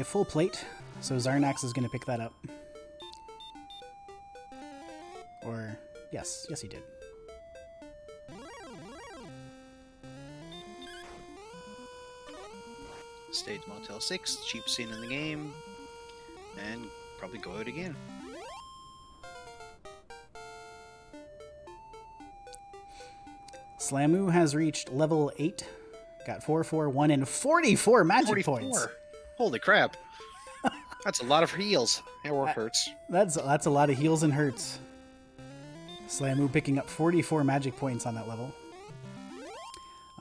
full plate, so Zarnax is going to pick that up. Or, yes, he did. Stay to Motel 6, cheap scene in the game, and probably go out again. Slamu has reached level 8, got 441 and 44 magic points. Holy crap. That's a lot of heals. Or hurts. That's a lot of heals and hurts. Slamu picking up 44 magic points on that level.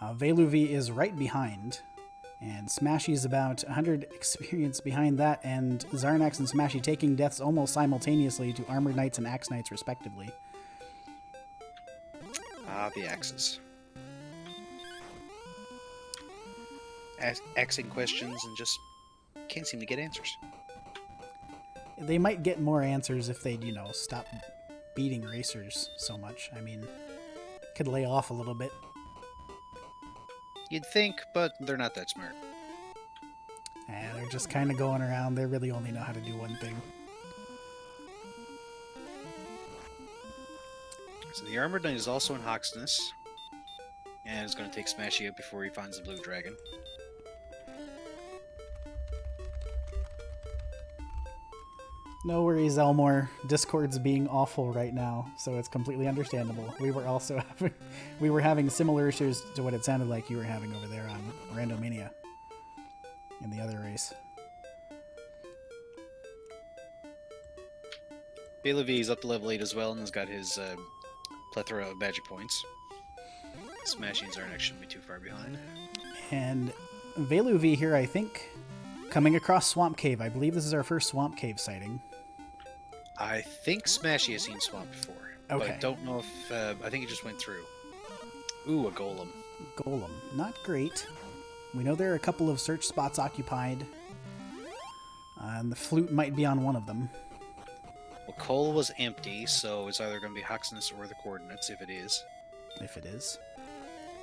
Veluvi is right behind. And Smashy's about 100 experience behind that, and Zarnax and Smashy taking deaths almost simultaneously to Armored Knights and Axe Knights, respectively. The axes. Axing questions and just can't seem to get answers. They might get more answers if they'd, stop beating racers so much. I mean, could lay off a little bit. You'd think, but they're not that smart. They're just kind of going around. They really only know how to do one thing. So the Armored Knight is also in Hoxness, and is going to take Smashy out before he finds the blue dragon. No worries, Elmore. Discord's being awful right now, so it's completely understandable. We were having similar issues to what it sounded like you were having over there on Randomania in the other race. Belavi is up to level 8 as well and has got his plethora of magic points. Smashy and Zarnax shouldn't be too far behind. And Veluvi here, I think, coming across Swamp Cave. I believe this is our first Swamp Cave sighting. I think Smashy has seen Swamp before. Okay. But I don't know if... I think it just went through. Ooh, a golem. Golem. Not great. We know there are a couple of search spots occupied. And the flute might be on one of them. Well, Cole was empty, so it's either going to be Hoxness or the coordinates, if it is. If it is.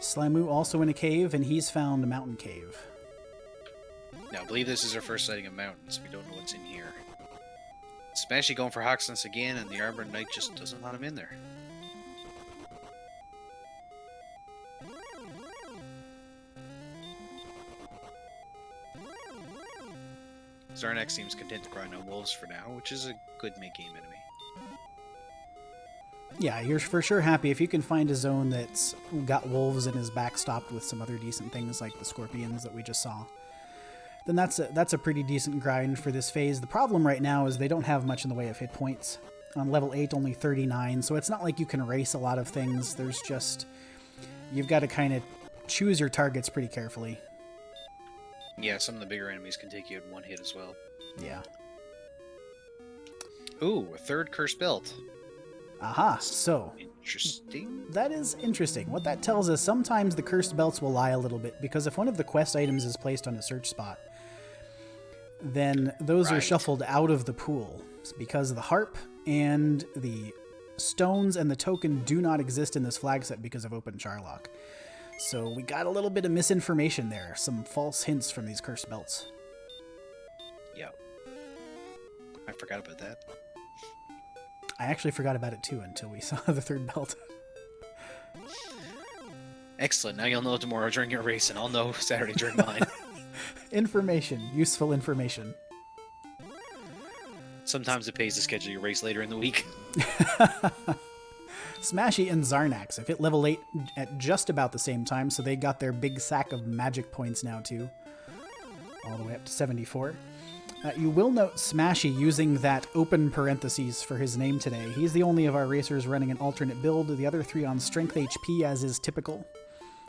Slamu also in a cave, and he's found a mountain cave. Now, I believe this is our first sighting of mountains. We don't know what's in here. Smashy going for Hoxness again, and the Armored Knight just doesn't want him in there. Zarnax seems content to grind on wolves for now, which is a good mid-game enemy. Yeah, you're for sure happy if you can find a zone that's got wolves and is backstopped with some other decent things like the scorpions that we just saw. Then that's a pretty decent grind for this phase. The problem right now is they don't have much in the way of hit points. On level 8, only 39, so it's not like you can race a lot of things. There's just... You've got to kind of choose your targets pretty carefully. Yeah, some of the bigger enemies can take you in one hit as well. Yeah. Ooh, a third cursed belt. Aha, so... Interesting. That is interesting. What that tells us, sometimes the cursed belts will lie a little bit, because if one of the quest items is placed on a search spot, then those are shuffled out of the pool, because the harp and the stones and the token do not exist in this flag set because of open charlock. So we got a little bit of misinformation there, some false hints from these cursed belts. Yeah. I forgot about that. I actually forgot about it too until we saw the third belt. Excellent. Now you'll know tomorrow during your race, and I'll know Saturday during mine. Information. Useful information. Sometimes it pays to schedule your race later in the week. Smashy and Zarnax have hit level 8 at just about the same time, so they got their big sack of magic points now too. All the way up to 74. You will note Smashy using that open parentheses for his name today. He's the only of our racers running an alternate build, the other three on strength HP as is typical.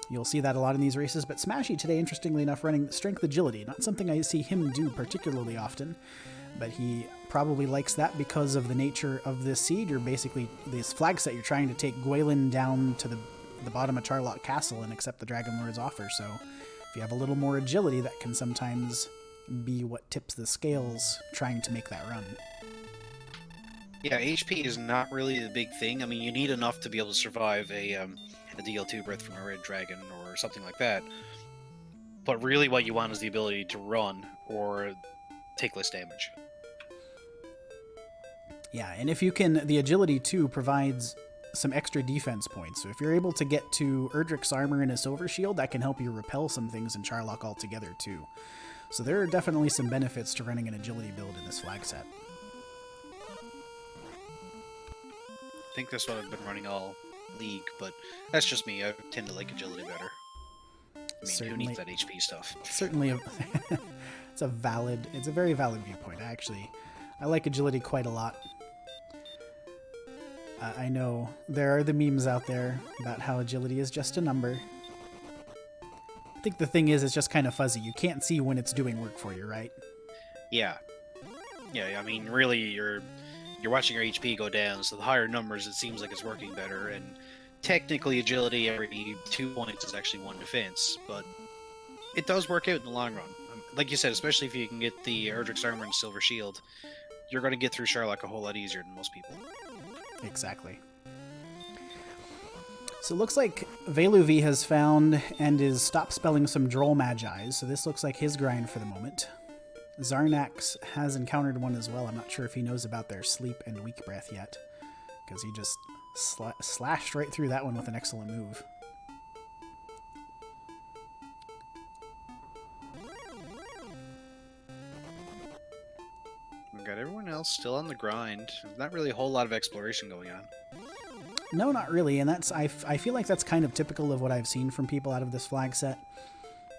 You'll see that a lot in these races, but Smashy today, interestingly enough, running strength agility. Not something I see him do particularly often, but he probably likes that because of the nature of this seed. You're basically, this flag set, you're trying to take Gwaelin down to the bottom of Charlock Castle and accept the Dragon Lord's offer, so if you have a little more agility, that can sometimes be what tips the scales trying to make that run. Yeah, HP is not really the big thing. I mean, you need enough to be able to survive a DL2 breath from a red dragon or something like that. But really what you want is the ability to run, or take less damage. Yeah, and if you can, the agility too provides some extra defense points. So if you're able to get to Erdrick's armor and a silver shield, that can help you repel some things in Charlock altogether too. So there are definitely some benefits to running an agility build in this flag set. I think that's what I've been running all League, but that's just me. I tend to like agility better. I mean, Certainly, who needs that HP stuff? Certainly, it's a very valid viewpoint. I like agility quite a lot. I know there are the memes out there about how agility is just a number. I think the thing is, it's just kind of fuzzy. You can't see when it's doing work for you, right? Yeah. Yeah, I mean, really, you're watching your HP go down, so the higher numbers, it seems like it's working better, and technically agility every 2 points is actually 1 defense, but it does work out in the long run. Like you said, especially if you can get the Erdrick's armor and silver shield, you're going to get through Charlock a whole lot easier than most people. Exactly. So it looks like Veluvi has found and is stop spelling some Droll Magi, so this looks like his grind for the moment. Zarnax has encountered one as well. I'm not sure if he knows about their sleep and weak breath yet, because he just slashed right through that one with an excellent move. We've got everyone else still on the grind. There's not really a whole lot of exploration going on. No, not really, and I feel like that's kind of typical of what I've seen from people out of this flag set.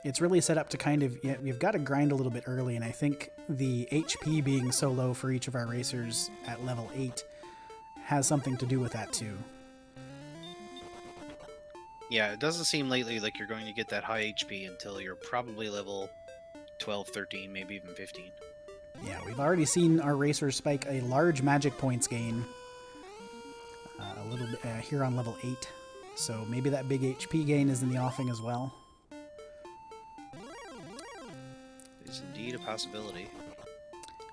It's really set up to kind of, you've got to grind a little bit early, and I think the HP being so low for each of our racers at level 8 has something to do with that too. Yeah, it doesn't seem lately like you're going to get that high HP until you're probably level 12, 13, maybe even 15. Yeah, we've already seen our racers spike a large magic points gain a little bit here on level 8, so maybe that big HP gain is in the offing as well. It's indeed a possibility.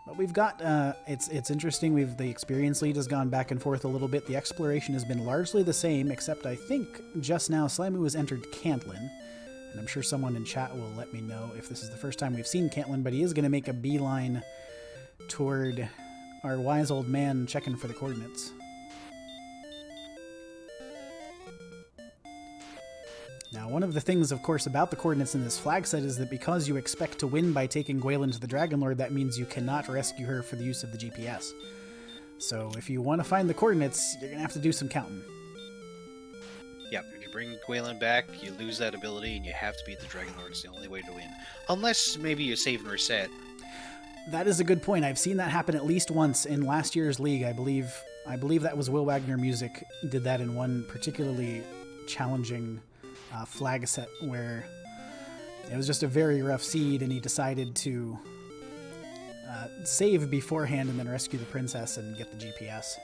But we've got, it's interesting, the experience lead has gone back and forth a little bit. The exploration has been largely the same, except I think just now Slimu has entered Cantlin, and I'm sure someone in chat will let me know if this is the first time we've seen Cantlin, but he is going to make a beeline toward our wise old man checking for the coordinates. Now, one of the things, of course, about the coordinates in this flag set is that because you expect to win by taking Gwaelin to the Dragon Lord, that means you cannot rescue her for the use of the GPS. So if you want to find the coordinates, you're going to have to do some counting. Yep, if you bring Gwaelin back, you lose that ability, and you have to beat the Dragon Lord. It's the only way to win. Unless maybe you save and reset. That is a good point. I've seen that happen at least once in last year's league. I believe that was Will Wagner Music did that in one particularly challenging flag set where it was just a very rough seed, and he decided to save beforehand and then rescue the princess and get the GPS.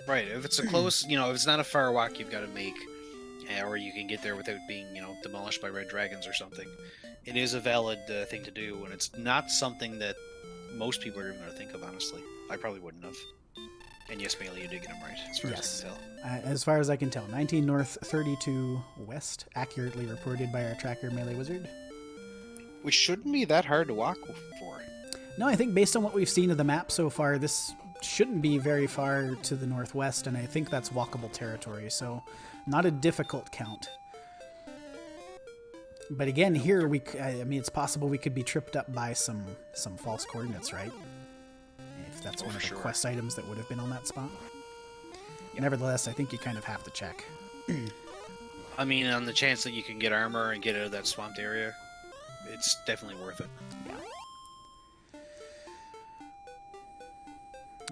Right, if it's a close, if it's not a far walk you've got to make, or you can get there without being, demolished by red dragons or something, it is a valid thing to do, and it's not something that most people are even going to think of, honestly. I probably wouldn't have. And yes, Melee, you did get them right, as far as I can tell. As far as I can tell. 19 north, 32 west, accurately reported by our tracker, Melee Wizard. Which shouldn't be that hard to walk for. No, I think based on what we've seen of the map so far, this shouldn't be very far to the northwest, and I think that's walkable territory, so not a difficult count. But again, here, it's possible we could be tripped up by some false coordinates, right? If that's one of the quest items that would have been on that spot. Yep. Nevertheless, I think you kind of have to check. I mean, on the chance that you can get armor and get out of that swamped area, it's definitely worth it. Yeah.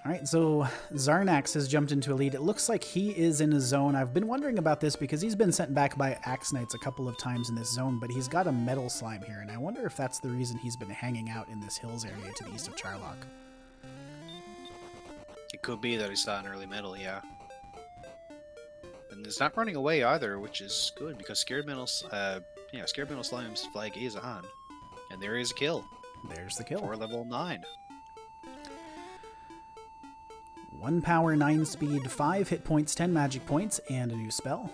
Alright, so Zarnax has jumped into a lead. It looks like he is in a zone. I've been wondering about this because he's been sent back by Axe Knights a couple of times in this zone, but he's got a metal slime here, and I wonder if that's the reason he's been hanging out in this hills area to the east of Charlock. It could be that he saw an early metal, yeah. And it's not running away either, which is good, because Scared Metal Slime's flag is on. And there is a kill. There's the kill. For level 9. 1 power, 9 speed, 5 hit points, 10 magic points, and a new spell.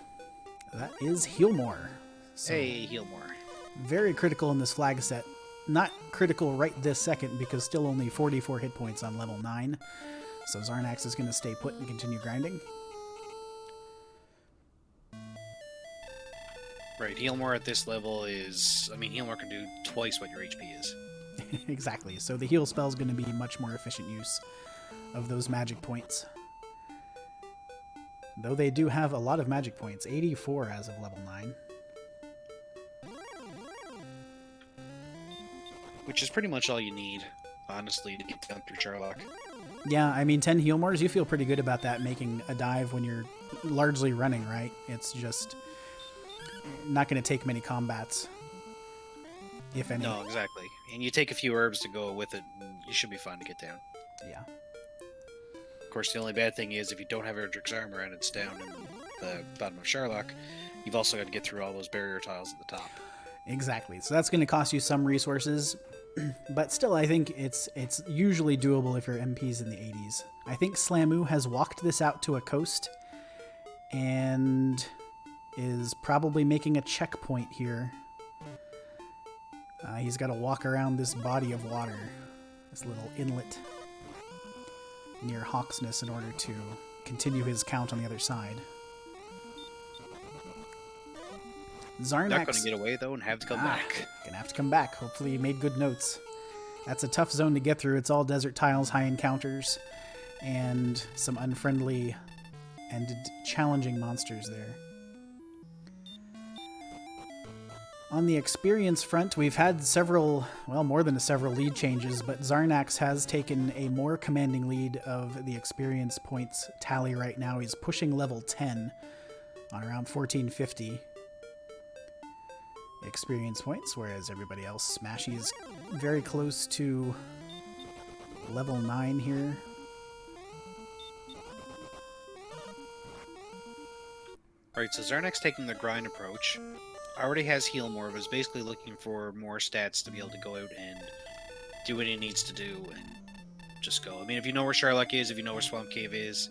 That is Heal More. So hey, Heal More. very critical in this flag set. not critical right this second because still only 44 hit points on level 9. So Zarnax is going to stay put and continue grinding. Right, Healmore at this level is... I mean, Healmore can do twice what your HP is. Exactly, so the heal spell is going to be much more efficient use of those magic points. Though they do have a lot of magic points, 84 as of level 9. Which is pretty much all you need, honestly, to get down through Charlock. Yeah, I mean, 10 heal mores, you feel pretty good about that making a dive when you're largely running, right? It's just not going to take many combats, if any. No, exactly. And you take a few herbs to go with it, and you should be fine to get down. Yeah. Of course, the only bad thing is if you don't have Erdrick's armor and it's down in the bottom of Charlock, you've also got to get through all those barrier tiles at the top. Exactly. So that's going to cost you some resources, but still, I think it's usually doable if your MP's in the 80s. I think Slamu has walked this out to a coast and is probably making a checkpoint here. He's got to walk around this body of water, this little inlet near Hawksness in order to continue his count on the other side. Zarnax... Not going to get away, though, and have to come back. Gonna have to come back. Hopefully he made good notes. That's a tough zone to get through. It's all desert tiles, high encounters, and some unfriendly and challenging monsters there. On the experience front, we've had several, well, more than several lead changes, but Zarnax has taken a more commanding lead of the experience points tally right now. He's pushing level 10 on around 1450 experience points, whereas everybody else, Smashy, is very close to level 9 here. Alright, so Zarnax taking the grind approach. Already has Healmore, but is basically looking for more stats to be able to go out and do what he needs to do and just go. I mean, if you know where Charlock is, if you know where Swamp Cave is,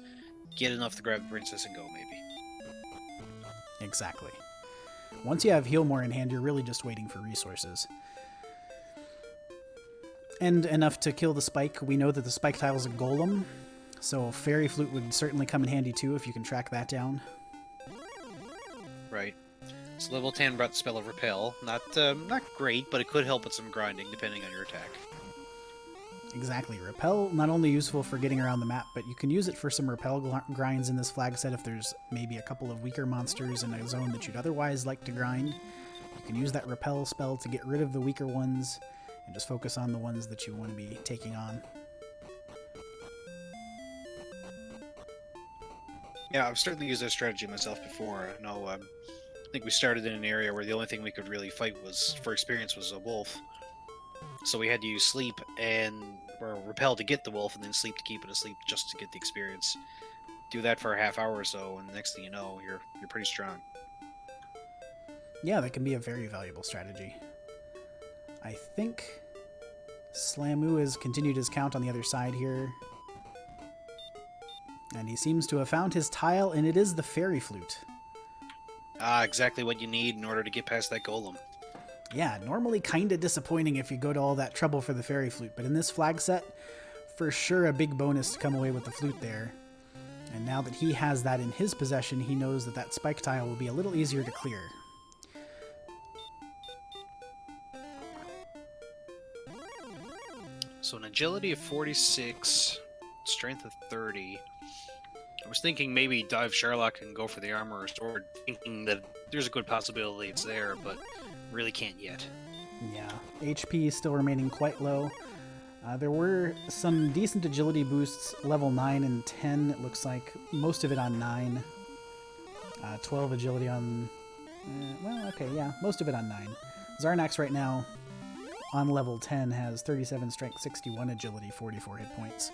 get enough to grab the princess and go, maybe. Exactly. Once you have Healmore in hand, you're really just waiting for resources. And enough to kill the spike. We know that the spike tile is a golem, so Fairy Flute would certainly come in handy too if you can track that down. Right. So level 10 brought the spell of Repel. Not great, but it could help with some grinding, depending on your attack. Exactly. Repel, not only useful for getting around the map, but you can use it for some repel grinds in this flag set if there's maybe a couple of weaker monsters in a zone that you'd otherwise like to grind. You can use that repel spell to get rid of the weaker ones and just focus on the ones that you want to be taking on. Yeah, I've certainly used that strategy myself before. I know, I think we started in an area where the only thing we could really fight was, for experience, was a wolf. So we had to use sleep or repel to get the wolf, and then sleep to keep it asleep just to get the experience. Do that for a half hour or so, and the next thing you know, you're pretty strong. Yeah, that can be a very valuable strategy. I think Slamu has continued his count on the other side here. And he seems to have found his tile, and it is the Fairy Flute. Ah, exactly what you need in order to get past that golem. Yeah, normally kind of disappointing if you go to all that trouble for the Fairy Flute, but in this flag set, for sure a big bonus to come away with the flute there. And now that he has that in his possession, he knows that that spike tile will be a little easier to clear. So an agility of 46, strength of 30. I was thinking maybe dive Sherlock and go for the armor or sword, thinking that there's a good possibility it's there, but really can't yet. Yeah, HP still remaining quite low. There were some decent agility boosts, level 9 and 10, it looks like. Most of it on 9. 12 agility on... well, okay, yeah, most of it on 9. Zarnax right now, on level 10, has 37 strength, 61 agility, 44 hit points.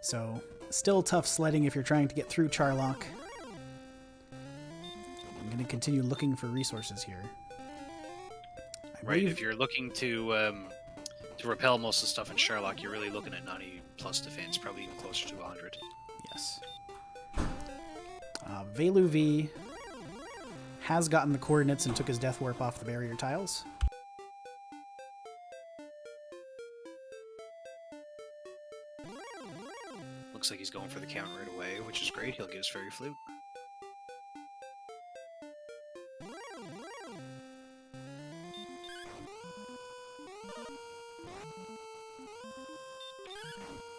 So, still tough sledding if you're trying to get through Charlock. I'm going to continue looking for resources here. Right, if you're looking to repel most of the stuff in Sherlock, you're really looking at 90 plus defense, probably even closer to 100. Yes. Velu V has gotten the coordinates and took his Death Warp off the barrier tiles. looks like he's going for the count right away, which is great. He'll get his Fairy Flute.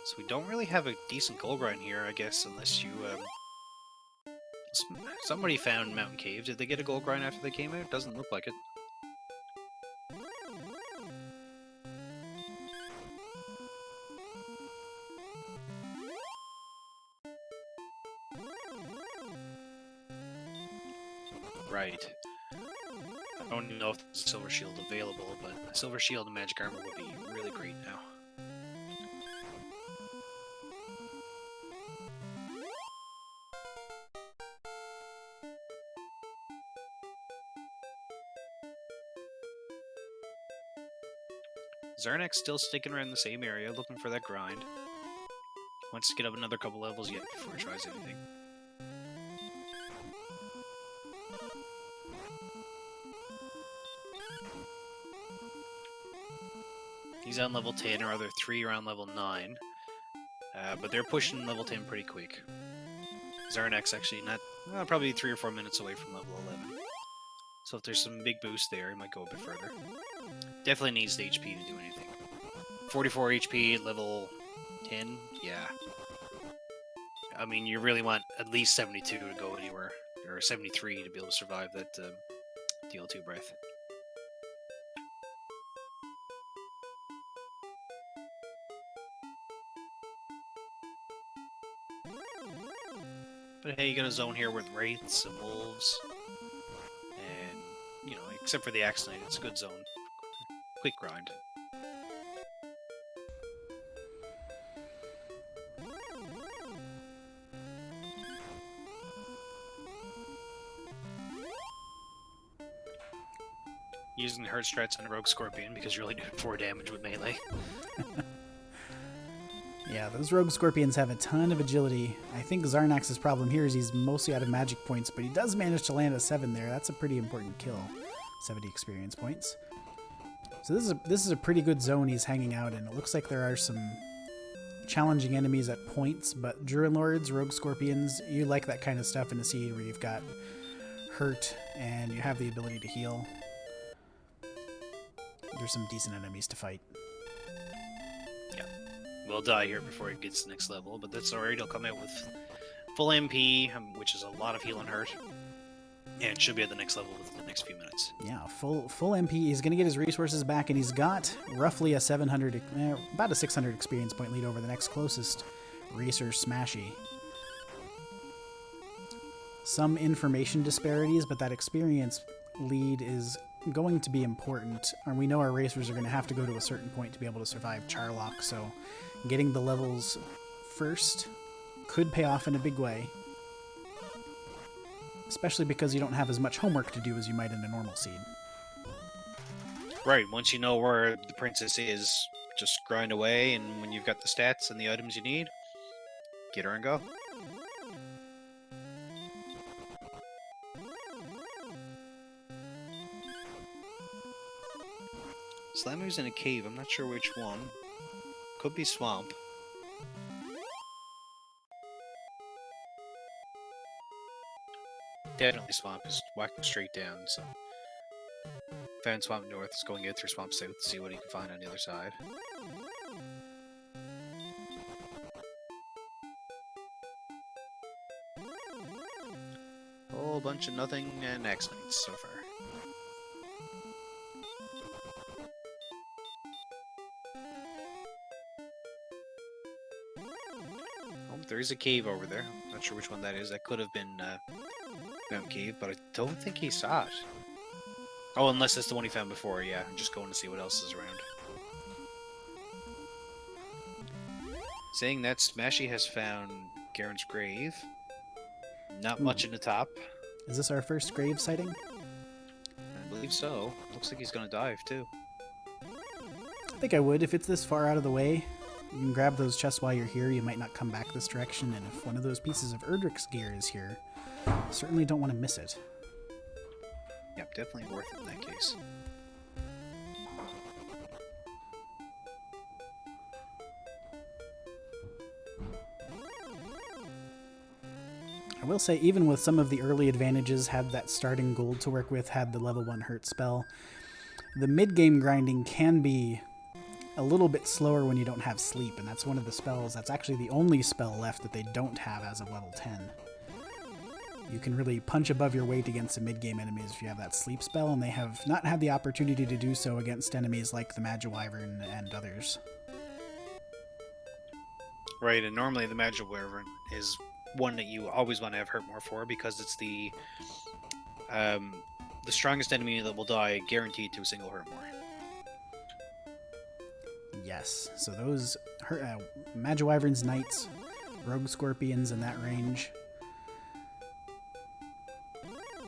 So we don't really have a decent goal grind here, I guess, unless you... Somebody found Mountain Cave. Did they get a gold grind after they came out? Doesn't look like it. Right. I don't even know if there's a Silver Shield available, but a Silver Shield and Magic Armor would be really great now. Zarnax still sticking around the same area, looking for that grind. Wants to get up another couple levels yet before he tries anything. He's on level 10, or other 3 around level 9. But they're pushing level 10 pretty quick. Zarnax actually not probably 3 or 4 minutes away from level 11. So if there's some big boost there, he might go a bit further. Definitely needs the HP to do anything. 44 HP, level 10, yeah. I mean, you really want at least 72 to go anywhere, or 73 to be able to survive that DL2 breath. But hey, you got a zone here with wraiths and wolves, and, you know, except for the Axe Knight, it's a good zone. Quick grind. Using hurt strats on Rogue Scorpion because you're only doing 4 damage with melee. Yeah, those Rogue Scorpions have a ton of agility. I think Zarnax's problem here is he's mostly out of magic points, but he does manage to land a 7 there. That's a pretty important kill. 70 experience points. So this is a pretty good zone he's hanging out in. It looks like there are some challenging enemies at points, but Druid Lords, Rogue Scorpions, you like that kind of stuff in a seed where you've got hurt and you have the ability to heal. There's some decent enemies to fight. Yeah. We'll die here before he gets to the next level, but that's alright. He'll come out with full MP, which is a lot of heal and hurt. And should be at the next level within the next few minutes. Yeah, full MP. He's going to get his resources back, and he's got roughly a 700, about a 600 experience point lead over the next closest Racer Smashy. Some information disparities, but that experience lead is going to be important. And we know our racers are going to have to go to a certain point to be able to survive Charlock, so getting the levels first could pay off in a big way. Especially because you don't have as much homework to do as you might in a normal seed. Right, once you know where the princess is, just grind away, and when you've got the stats and the items you need, get her and go. Slammy's in a cave, I'm not sure which one. Could be Swamp. Definitely Swamp is whacking straight down, so... Found Swamp North, is going in through Swamp South to see what he can find on the other side. Whole bunch of nothing and Axe Knights so far. Oh, there is a cave over there. I'm not sure which one that is. That could have been Mountain Cave, but I don't think he saw it. Oh, unless it's the one he found before, yeah. I'm just going to see what else is around. Saying that, Smashy has found Garen's grave. Not much in the top. Is this our first grave sighting? I believe so. Looks like he's going to dive, too. I think I would. If it's this far out of the way, you can grab those chests while you're here. You might not come back this direction, and if one of those pieces of Erdrick's gear is here, certainly don't want to miss it. Yep, definitely worth it in that case. I will say, even with some of the early advantages, had that starting gold to work with, had the level 1 hurt spell, the mid-game grinding can be a little bit slower when you don't have sleep, and that's one of the spells, that's actually the only spell left that they don't have as of level 10. You can really punch above your weight against the mid-game enemies if you have that sleep spell, and they have not had the opportunity to do so against enemies like the Magiwyvern and others. Right, and normally the Magiwyvern is one that you always want to have hurt more for because it's the strongest enemy that will die guaranteed to a single hurt more. Yes, so those Magiwyverns, Knights, Rogue Scorpions in that range.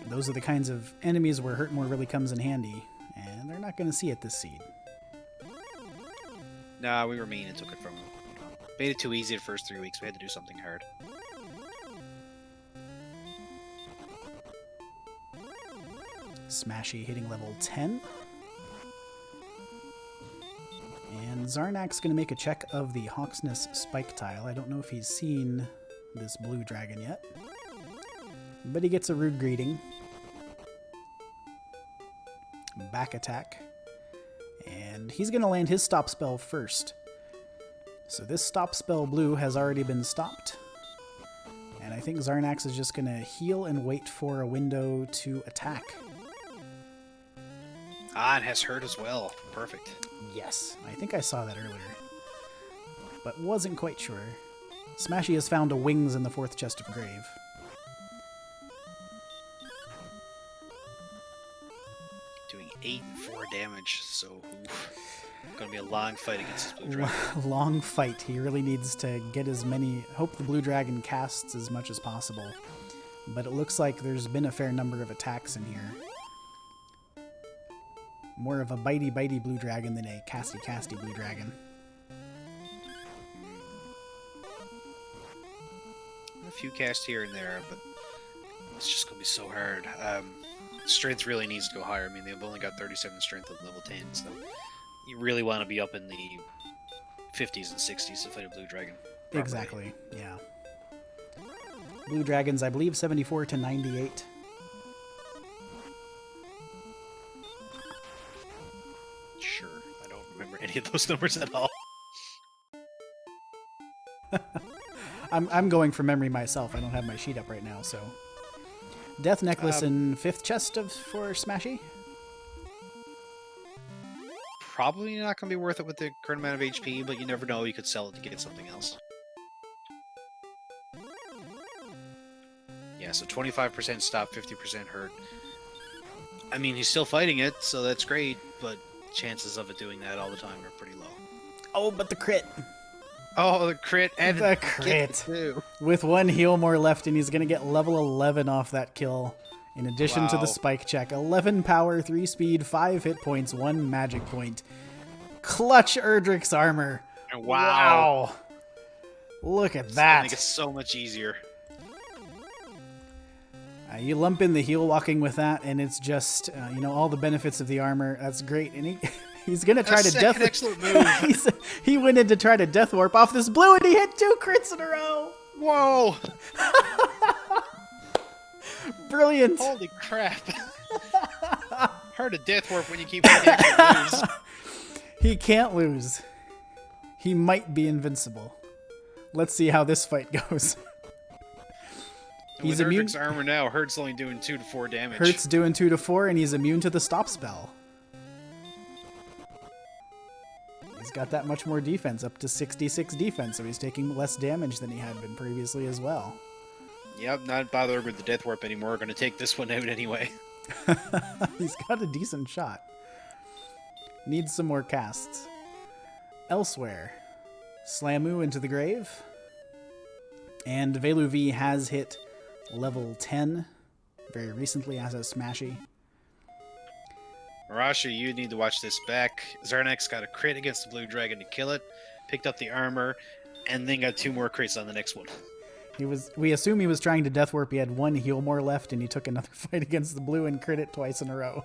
Those are the kinds of enemies where hurt more really comes in handy, and they're not going to see it this seed. Nah, we were mean and took it from them. Made it too easy the first 3 weeks. We had to do something hard. Smashy hitting level 10. And Zarnax going to make a check of the Hawksness Spike tile. I don't know if he's seen this blue dragon yet, but he gets a rude greeting. Back attack. And he's going to land his stop spell first. So this stop spell blue has already been stopped. And I think Zarnax is just going to heal and wait for a window to attack. Ah, it has hurt as well. Perfect. Yes, I think I saw that earlier, but wasn't quite sure. Smashy has found a wings in the 4th chest of grave. Doing 8 and 4 damage, so oof. Gonna be a long fight against this blue dragon. Long fight. He really needs to get as many. Hope the blue dragon casts as much as possible, but it looks like there's been a fair number of attacks in here. More of a bitey blue dragon than a casty blue dragon. A few casts here and there, but it's just going to be so hard. Strength really needs to go higher. I mean, they've only got 37 strength at level 10, so you really want to be up in the 50s and 60s to fight a blue dragon. Properly. Exactly, yeah. Blue dragons, I believe, 74 to 98. Sure, I don't remember any of those numbers at all. I'm going from memory myself. I don't have my sheet up right now, so. Death necklace in 5th chest for Smashy. Probably not going to be worth it with the current amount of HP, but you never know. You could sell it to get something else. Yeah, so 25% stop, 50% hurt. I mean, he's still fighting it, so that's great, but chances of it doing that all the time are pretty low. Oh, but the crit. Oh, the crit and the crit. With 1 heal more left, and he's going to get level 11 off that kill. In addition to the spike check. 11 power, 3 speed, 5 hit points, 1 magic point. Clutch Erdrick's armor. Wow. Look at that. Make it so much easier. You lump in the heal walking with that, and it's just, all the benefits of the armor. That's great. And he's going to try to death... excellent move. He went in to try to death warp off this blue, and he hit 2 crits in a row. Whoa. Brilliant. Holy crap. Hard to death warp when you keep lose. He can't lose. He might be invincible. Let's see how this fight goes. He's immune. Erdrick's armor now. Hurt's only doing 2 to 4 damage. Hurt's doing 2 to 4, and he's immune to the stop spell. He's got that much more defense, up to 66 defense, so he's taking less damage than he had been previously as well. Yep, not bothered with the death warp anymore. We're going to take this one out anyway. He's got a decent shot. Needs some more casts. Elsewhere, Slamu into the grave. And Velu V has hit level 10 very recently, as has Smashy. Marasha, you need to watch this back. Zarnax got a crit against the blue dragon to kill it, picked up the armor, and then got 2 more crits on the next one. We assume he was trying to death warp. He had 1 heal more left, and he took another fight against the blue and crit it twice in a row.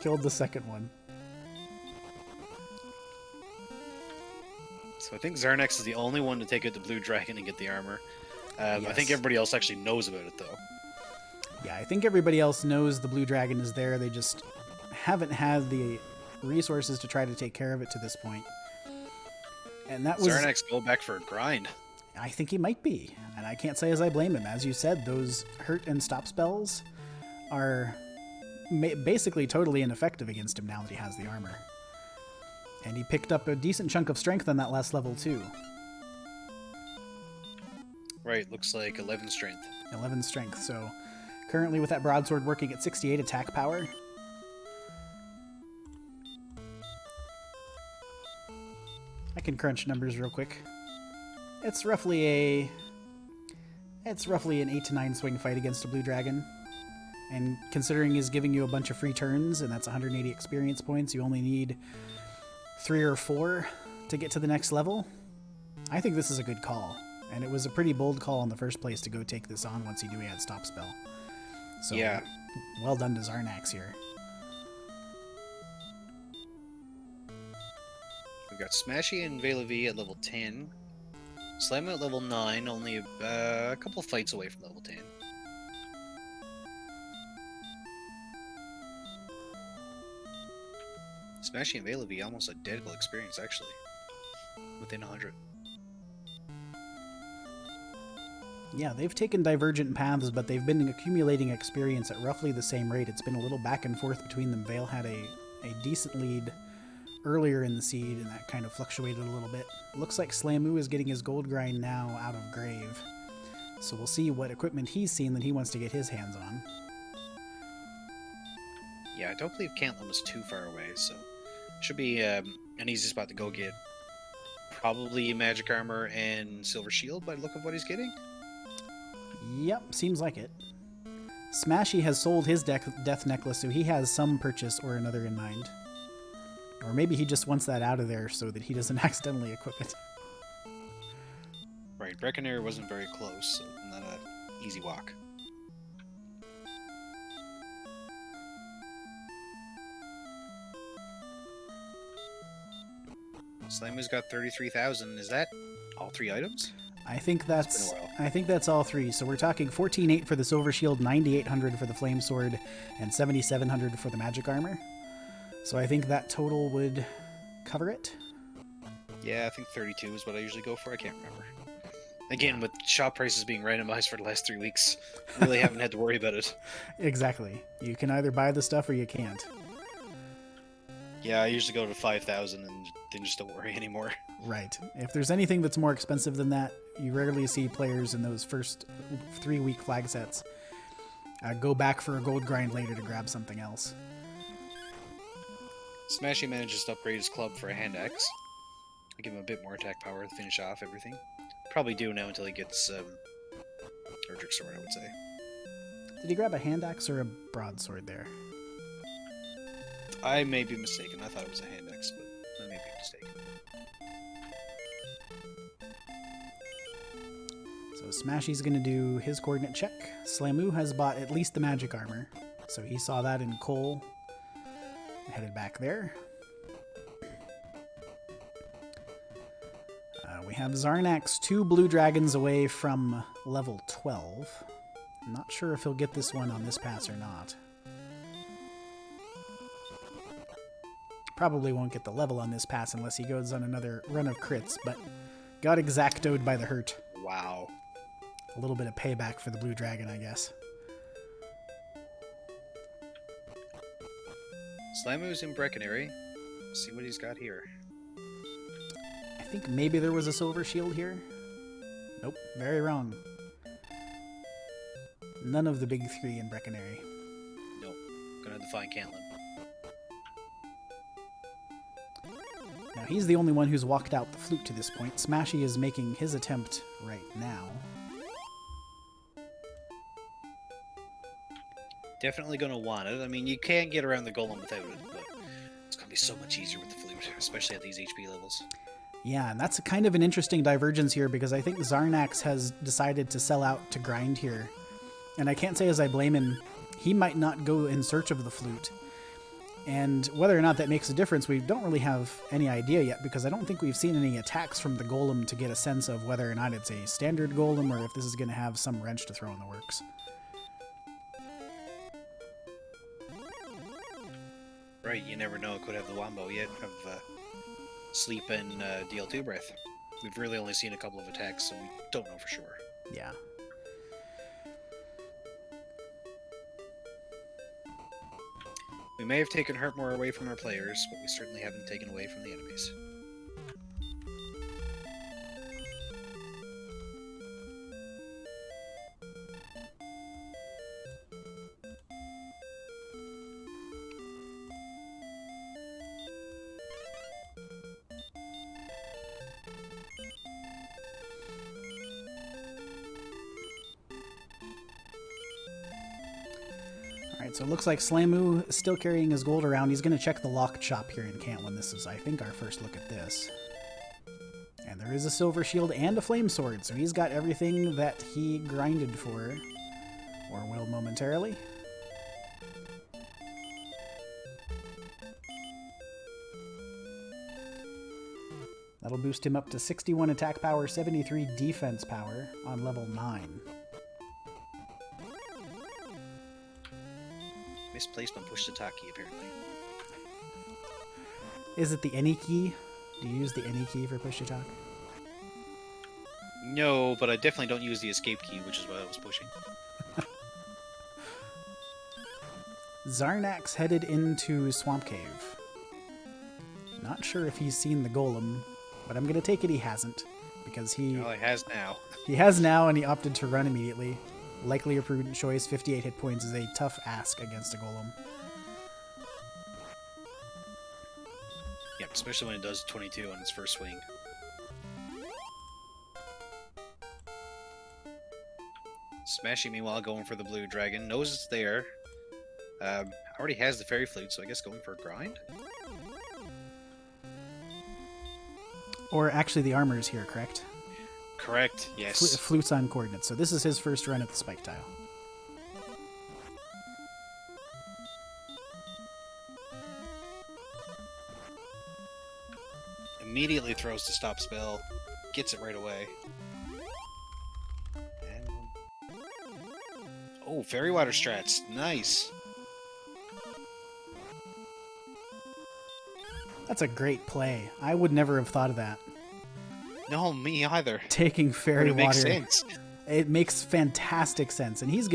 Killed the second one. So I think Zarnax is the only one to take out the blue dragon and get the armor. I think everybody else actually knows about it, though. Yeah, I think everybody else knows the blue dragon is there. They just haven't had the resources to try to take care of it to this point. And that was... Zarnax go back for a grind. I think he might be, and I can't say as I blame him. As you said, those hurt and stop spells are basically totally ineffective against him now that he has the armor. And he picked up a decent chunk of strength on that last level, too. Right, looks like 11 strength. 11 strength, so currently with that broadsword working at 68 attack power. I can crunch numbers real quick. It's roughly an 8 to 9 swing fight against a blue dragon. And considering he's giving you a bunch of free turns, and that's 180 experience points, you only need 3 or 4 to get to the next level. I think this is a good call. And it was a pretty bold call in the first place to go take this on once he knew he had stop spell. So, yeah. Well done to Zarnax here. We've got Smashy and Veilavi at level 10. Slam at level 9, only a couple fights away from level 10. Smashy and Veilavi almost identical experience, actually. Within 100. Yeah, they've taken divergent paths, but they've been accumulating experience at roughly the same rate. It's been a little back and forth between them. Vale had a decent lead earlier in the seed, and that kind of fluctuated a little bit. Looks like Slamu is getting his gold grind now out of Grave. So we'll see what equipment he's seen that he wants to get his hands on. Yeah, I don't believe Cantland was too far away, so should be an easy spot to go get. Probably magic armor and silver shield by the look of what he's getting. Yep, seems like it. Smashy has sold his death necklace, so he has some purchase or another in mind. Or maybe he just wants that out of there so that he doesn't accidentally equip it. Right, Breckenridge wasn't very close, so not an easy walk. Slamu's got 33,000. Is that all 3 items? I think that's It's been a while. I think that's all 3. So we're talking 14,800 for the silver shield, 9,800 for the flame sword, and 7,700 for the magic armor. So I think that total would cover it. Yeah, I think 32 is what I usually go for. I can't remember. Again, with shop prices being randomized for the last 3 weeks, really haven't had to worry about it. Exactly. You can either buy the stuff or you can't. Yeah, I usually go to 5,000 and then just don't worry anymore. Right. If there's anything that's more expensive than that, you rarely see players in those first 3-week flag sets go back for a gold grind later to grab something else. Smashy manages to upgrade his club for a hand axe. I give him a bit more attack power to finish off everything. Probably do now until he gets Erdrick Sword, I would say. Did he grab a hand axe or a broadsword there? I may be mistaken. I thought it was a hand axe, but I may be mistaken. So Smashy's going to do his coordinate check. Slamu has bought at least the magic armor, so he saw that in coal. Headed back there. We have Zarnax 2 blue dragons away from level 12. I'm not sure if he'll get this one on this pass or not. Probably won't get the level on this pass unless he goes on another run of crits, but got exactoed by the hurt. Wow. A little bit of payback for the blue dragon, I guess. Slamu's in Breckenridge. Let's see what he's got here. I think maybe there was a silver shield here. Nope, very wrong. None of the big 3 in Breckenridge. Nope. Gonna have to find Cantland. Now he's the only one who's walked out the flute to this point. Smashy is making his attempt right now. Definitely gonna want it. I mean, you can't get around the golem without it, but it's gonna be so much easier with the flute, especially at these HP levels. Yeah, and that's kind of an interesting divergence here because I think Zarnax has decided to sell out to grind here. And I can't say as I blame him, he might not go in search of the flute. And whether or not that makes a difference, we don't really have any idea yet, because I don't think we've seen any attacks from the golem to get a sense of whether or not it's a standard golem or if this is going to have some wrench to throw in the works. Right, you never know. It could have the wombo yet of sleep and DL2 breath. We've really only seen a couple of attacks, so we don't know for sure. Yeah. We may have taken Heartmore away from our players, but we certainly haven't taken away from the enemies. Alright, so it looks like Slamu is still carrying his gold around. He's going to check the lock shop here in Cantlin. This is, I think, our first look at this. And there is a silver shield and a flame sword, so he's got everything that he grinded for, or will momentarily. That'll boost him up to 61 attack power, 73 defense power on level 9. Misplacement push to Taki, apparently. Is it the any key? Do you use the any key for push to talk? No, but I definitely don't use the escape key, which is what I was pushing. Zarnax headed into Swamp Cave. Not sure if he's seen the golem, but I'm going to take it he hasn't, because he... Oh, he has now. He has now, and he opted to run immediately. Likely a prudent choice. 58 hit points is a tough ask against a golem. Yep, especially when it does 22 on its first swing. Smashing, meanwhile, going for the blue dragon. Knows it's there. Already has the fairy flute, so I guess going for a grind? Or actually, the armor is here, correct? Correct, yes. Flutes on coordinates. So this is his first run at the spike tile. Immediately throws the stop spell. Gets it right away. And... oh, fairy water strats. Nice. That's a great play. I would never have thought of that. No, me either. Taking fairy But it water. makes sense. It makes fantastic sense, and he's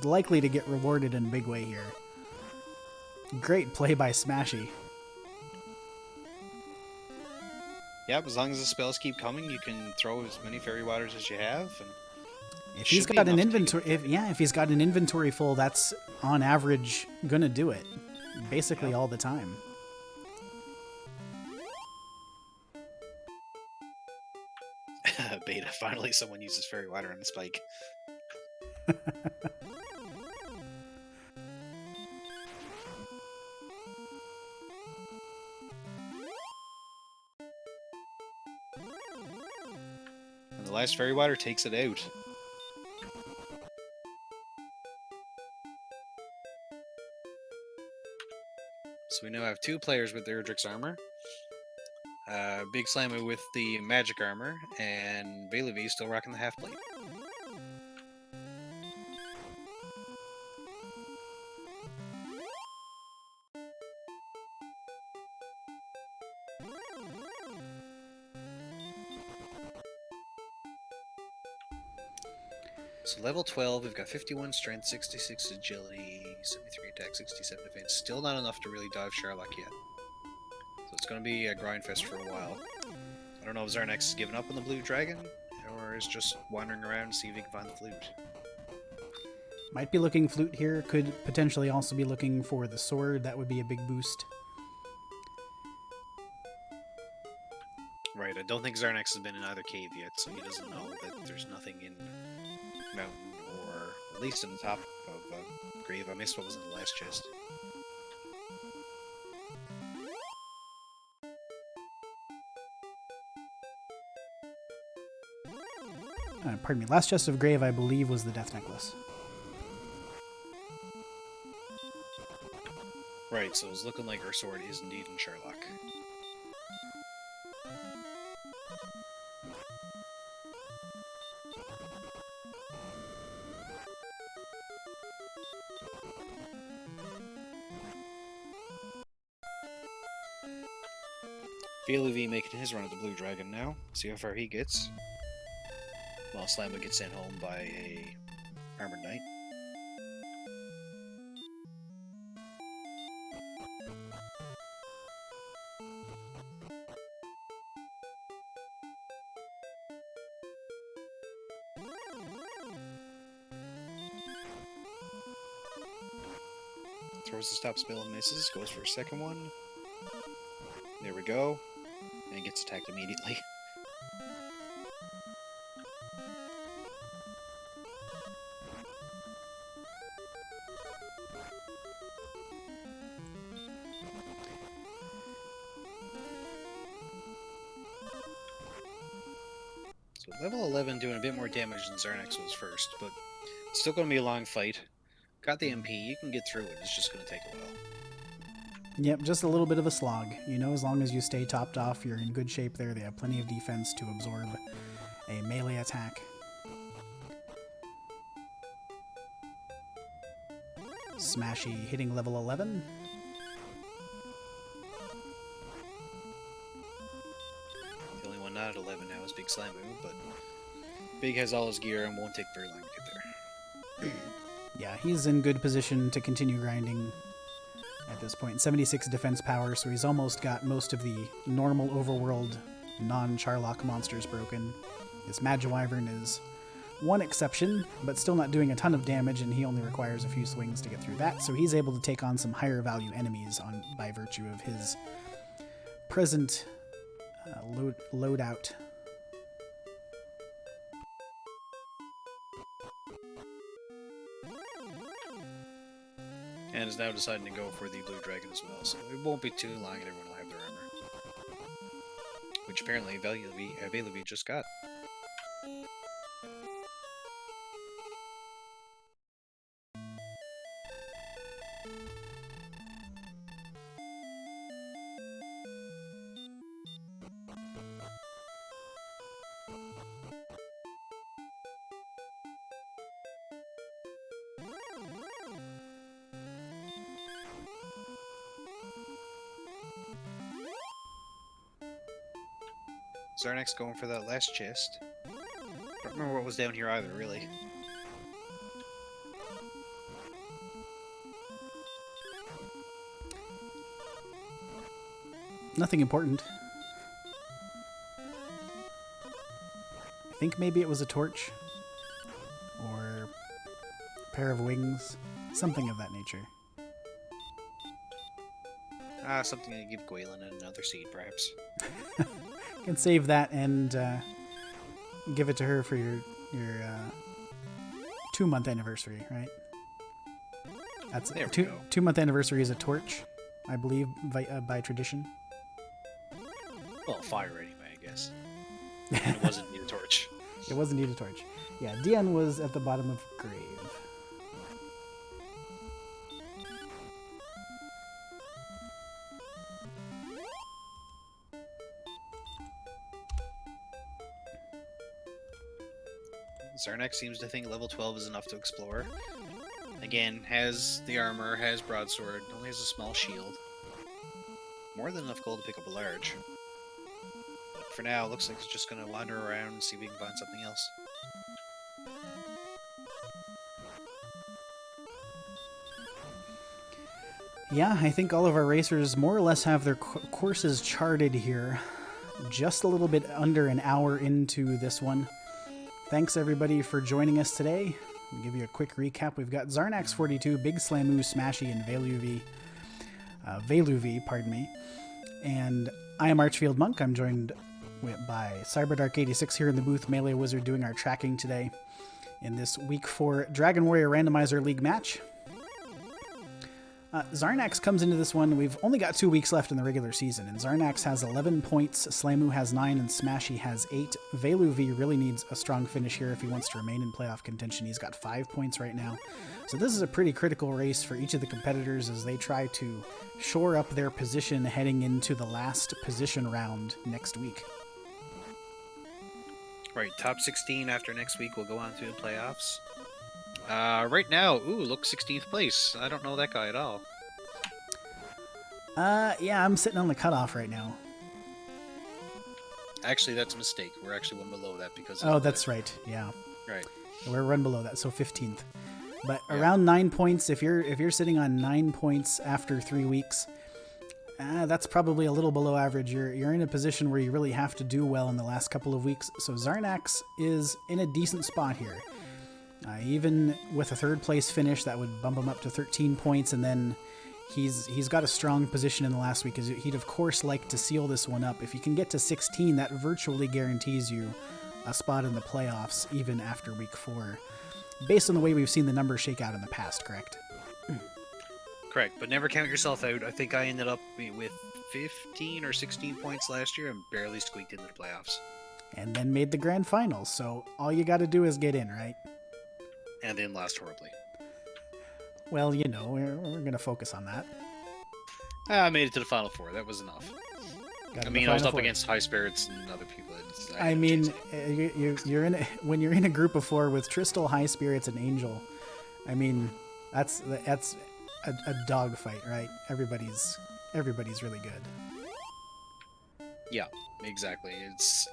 likely to get rewarded in a big way here. Great play by Smashy. Yep, as long as the spells keep coming, you can throw as many fairy waters as you have. And If he's got an inventory, if he's got an inventory full, that's on average gonna do it, basically all the time. Beta, finally someone uses fairy water on the spike. And the last fairy water takes it out. So we now have two players with their Erdrick's armor. Big Slammy with the magic armor, and Bailey V still rocking the half plate. So level 12, we've got 51 strength, 66 agility, 73 attack, 67 defense. Still not enough to really dive Sherlock yet. So it's going to be a grind fest for a while. I don't know if Zarnax has given up on the blue dragon, or is just wandering around to see if he can find the flute. Might be looking flute here. Could potentially also be looking for the sword. That would be a big boost. Right, I don't think Zarnax has been in either cave yet, so he doesn't know that there's nothing in Mountain, or at least in the top of Grave. I missed what was in the last chest. Pardon me. Last chest of Grave, I believe, was the Death Necklace. Right, Alright, so it's looking like our sword is indeed in Sherlock. Veluvi making his run at the Blue Dragon now. See how far he gets. While Slamma gets sent home by a Armored Knight. Throws the stop spell and misses. Goes for a second one. There we go. And gets attacked immediately. So level 11 doing a bit more damage than Zarnax was first, but it's still going to be a long fight. Got the MP, you can get through it, it's just going to take a while. Yep, just a little bit of a slog. You know, as long as you stay topped off, you're in good shape there. They have plenty of defense to absorb a melee attack. Smashy hitting level 11. The only one not at 11 now is Big Slammu, but Big has all his gear and won't take very long to get there. Yeah, he's in good position to continue grinding at this point. 76 defense power, so he's almost got most of the normal overworld non-Charlock monsters broken. This Magiwyvern is one exception, but still not doing a ton of damage, and he only requires a few swings to get through that, so he's able to take on some higher value enemies by virtue of his present loadout. And is now deciding to go for the Blue Dragon as well, so it won't be too long and everyone will have their armor. Which apparently Veluvi just got. Zarnax going for that last chest. Don't remember what was down here either, really. Nothing important. I think maybe it was a torch. Or a pair of wings. Something of that nature. Something to give Gwaelin another seed, perhaps. You can save that and give it to her for your 2-month anniversary, right? That's there we go. 2-month anniversary is a torch, I believe, by tradition. Well, fire anyway, I guess. And it wasn't need a torch. It wasn't need a torch. Yeah, Dian was at the bottom of grave. Zarnax seems to think level 12 is enough to explore. Again, has the armor, has broadsword, only has a small shield. More than enough gold to pick up a large. But for now, it looks like it's just going to wander around and see if we can find something else. Yeah, I think all of our racers more or less have their courses charted here. Just a little bit under an hour into this one. Thanks everybody for joining us today. I'll give you a quick recap. We've got Zarnax 42, Big Slammu, Smashy, and Veluvi, pardon me. And I am Archfield Monk. I'm joined by CyberDark86 here in the booth, Melee Wizard, doing our tracking today in this Week 4 Dragon Warrior Randomizer League match. Zarnax comes into this one. We've only got 2 weeks left in the regular season, and Zarnax has 11 points, Slamu has 9, and Smashy has 8. Veluvi really needs a strong finish here if he wants to remain in playoff contention. He's got 5 points right now. So this is a pretty critical race for each of the competitors as they try to shore up their position heading into the last position round next week. Right, top 16 after next week will go on to the playoffs. Right now, look, 16th place. I don't know that guy at all. Yeah, I'm sitting on the cutoff right now. Actually, that's a mistake. We're actually one below that because. Oh, that's right. Yeah. Right. We're one below that, so 15th. But Yeah. around 9 points. If you're sitting on 9 points after 3 weeks, that's probably a little below average. You're in a position where you really have to do well in the last couple of weeks. So Zarnax is in a decent spot here. Even with a 3rd place finish, that would bump him up to 13 points, and then he's got a strong position in the last week. He'd of course like to seal this one up. If you can get to 16, that virtually guarantees you a spot in the playoffs even after week 4, based on the way we've seen the numbers shake out in the past. Correct? Correct, but never count yourself out. I think I ended up with 15 or 16 points last year and barely squeaked into the playoffs. And then made the grand finals. So all you got to do is get in, right? And then lost horribly. Well, we're going to focus on that. I made it to the Final Four. That was enough. Got I to mean, the I was Final up Four. against high spirits and other people. I mean, when you're in a group of 4 with Tristal, High Spirits, and Angel, I mean, that's a dogfight, right? Everybody's really good. Yeah, exactly. It's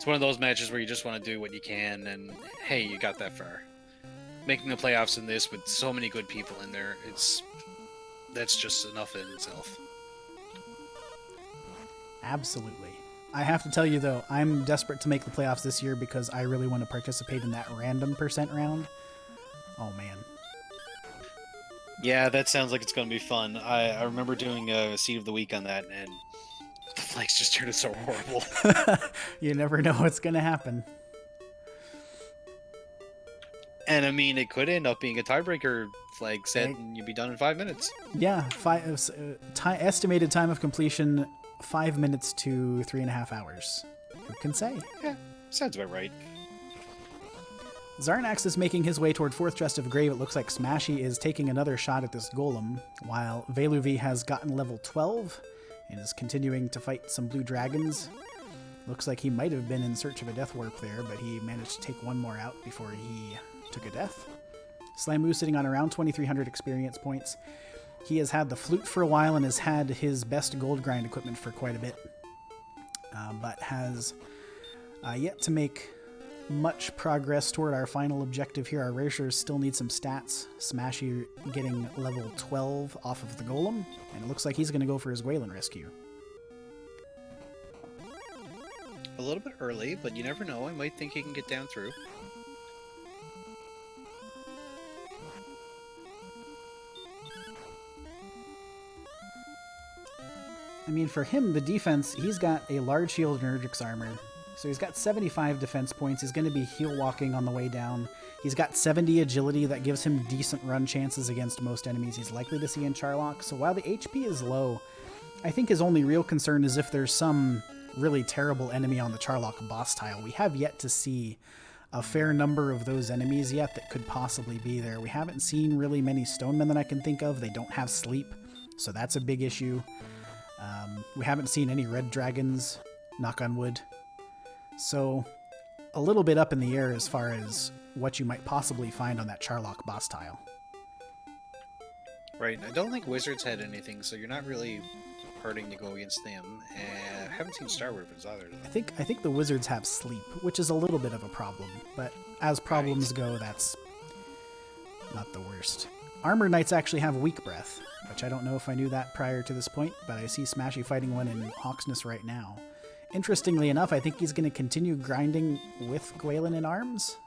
one of those matches where you just want to do what you can, and hey, you got that far. Making the playoffs in this with so many good people in there, that's just enough in itself. Absolutely. I have to tell you, though, I'm desperate to make the playoffs this year because I really want to participate in that random percent round. Oh, man. Yeah, that sounds like it's going to be fun. I remember doing a Seed of the Week on that, and the flags just turned so horrible. You never know what's going to happen. And I mean, it could end up being a tiebreaker flag set, and you'd be done in 5 minutes. Yeah, estimated time of completion, 5 minutes to 3.5 hours. Who can say? Yeah, sounds about right. Zarnax is making his way toward 4th Chest of Grave. It looks like Smashy is taking another shot at this golem, while Veluvi has gotten level 12 and is continuing to fight some blue dragons. Looks like he might have been in search of a death warp there, but he managed to take one more out before he took a death. Slamu sitting on around 2,300 experience points. He has had the flute for a while and has had his best gold grind equipment for quite a bit, but has yet to make much progress toward our final objective here. Our racers still need some stats. Smashy getting level 12 off of the golem, and it looks like he's going to go for his Gwaelin rescue. A little bit early, but you never know. I might think he can get down through. I mean, for him, the defense, he's got a large shield and Erdrick's armor. So he's got 75 defense points. He's going to be heal walking on the way down. He's got 70 agility. That gives him decent run chances against most enemies he's likely to see in Charlock. So while the HP is low, I think his only real concern is if there's some really terrible enemy on the Charlock boss tile. We have yet to see a fair number of those enemies yet that could possibly be there. We haven't seen really many stonemen that I can think of. They don't have sleep, so that's a big issue. We haven't seen any red dragons, knock on wood. So a little bit up in the air as far as what you might possibly find on that Charlock boss tile. Right, I don't think Wizards had anything, so you're not really hurting to go against them. And I haven't seen Star Weapons either. I think the Wizards have sleep, which is a little bit of a problem, but as problems go, that's not the worst. Armor Knights actually have weak breath, which I don't know if I knew that prior to this point, but I see Smashy fighting one in Hawksness right now. Interestingly enough, I think he's going to continue grinding with Gwaelin in arms.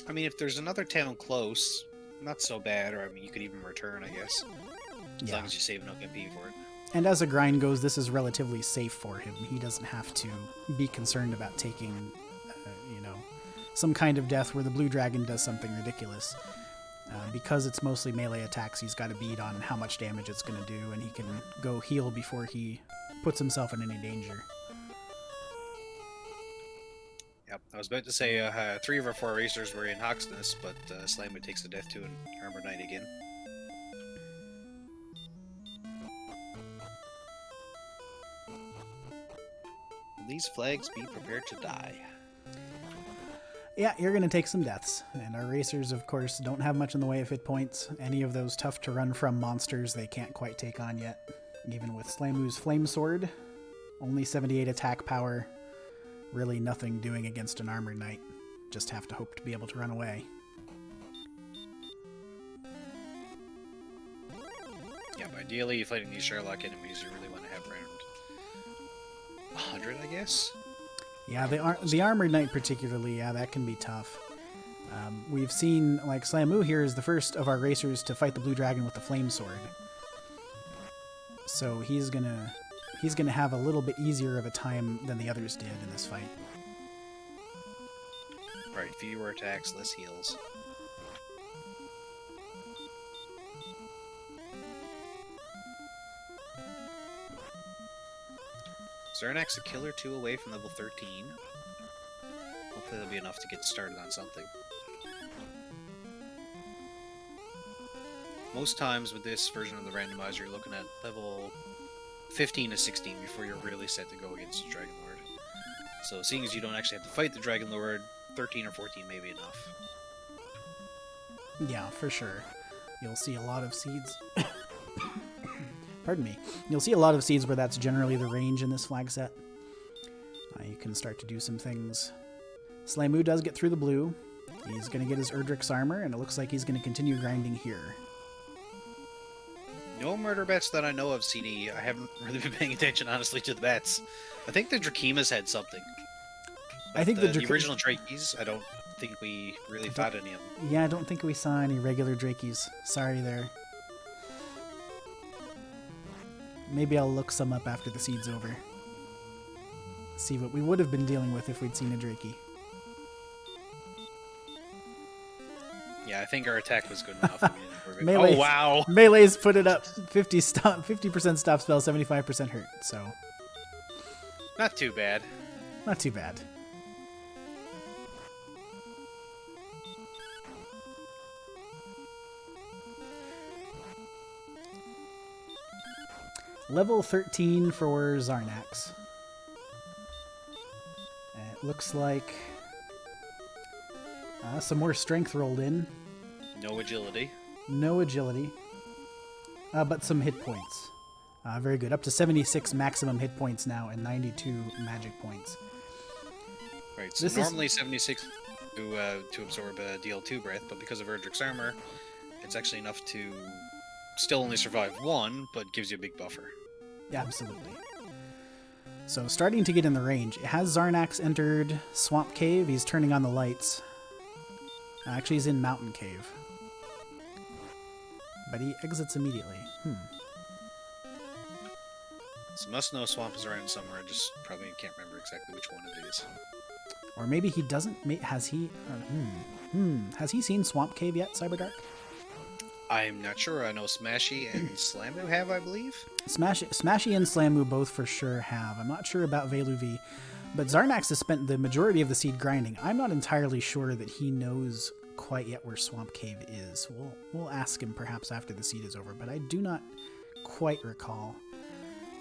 I mean, if there's another town close, not so bad, or I mean, you could even return, I guess. As long as you save enough MP for it. And as a grind goes, this is relatively safe for him. He doesn't have to be concerned about taking, some kind of death where the blue dragon does something ridiculous. Because it's mostly melee attacks, he's got a bead on how much damage it's going to do, and he can go heal before he puts himself in any danger. Yep, I was about to say 3 of our 4 racers were in Hawksness, but Slimer takes the death to an Armor Knight again. These flags be prepared to die. Yeah, you're going to take some deaths. And our racers, of course, don't have much in the way of hit points. Any of those tough to run from monsters they can't quite take on yet. Even with Slamu's Flame Sword, only 78 attack power. Really nothing doing against an Armored Knight. Just have to hope to be able to run away. Yeah, but ideally, fighting these Sherlock enemies, you really want to have around 100, I guess? Yeah, the Armored Knight particularly, yeah, that can be tough. We've seen, like, Slamu here is the first of our racers to fight the Blue Dragon with the Flame Sword. So he's gonna have a little bit easier of a time than the others did in this fight. Right, fewer attacks, less heals. Zarnax a kill or 2 away from level 13. Hopefully that'll be enough to get started on something. Most times with this version of the randomizer, you're looking at level 15 to 16 before you're really set to go against the Dragon Lord. So seeing as you don't actually have to fight the Dragon Lord, 13 or 14 may be enough. Yeah, for sure. You'll see a lot of seeds. Pardon me. You'll see a lot of seeds where that's generally the range in this flag set. You can start to do some things. Slamu does get through the blue. He's going to get his Erdrick's armor, and it looks like he's going to continue grinding here. No murder bets that I know of, CD. I haven't really been paying attention, honestly, to the bets. I think the Drakimas had something. But I think the original Drakies, I don't think we really fought any of them. Yeah, I don't think we saw any regular Drakies. Sorry there. Maybe I'll look some up after the seed's over. See what we would have been dealing with if we'd seen a Drakey. Yeah, I think our attack was good enough. Melee, oh, wow! Melee's put it up. 50% stop spell, 75% hurt, so... Not too bad. Not too bad. Level 13 for Zarnax. It looks like some more strength rolled in. No agility. No agility. But some hit points. Very good. Up to 76 maximum hit points now and 92 magic points. Right, so normally 76 to absorb a DL2 breath, but because of Erdrick's armor, it's actually enough to still only survive 1, but gives you a big buffer. Yeah, absolutely. So starting to get in the range. Has Zarnax entered Swamp Cave? He's turning on the lights. Actually, he's in Mountain Cave. But he exits immediately. So must know Swamp is around somewhere, I just probably can't remember exactly which one it is. Or maybe he doesn't... Has he... Has he seen Swamp Cave yet, Cyberdark? I'm not sure. I know Smashy and Slamu have, I believe. Smashy and Slamu both for sure have. I'm not sure about Veluvi, but Zarnax has spent the majority of the seed grinding. I'm not entirely sure that he knows quite yet where Swamp Cave is. We'll ask him perhaps after the seed is over, but I do not quite recall.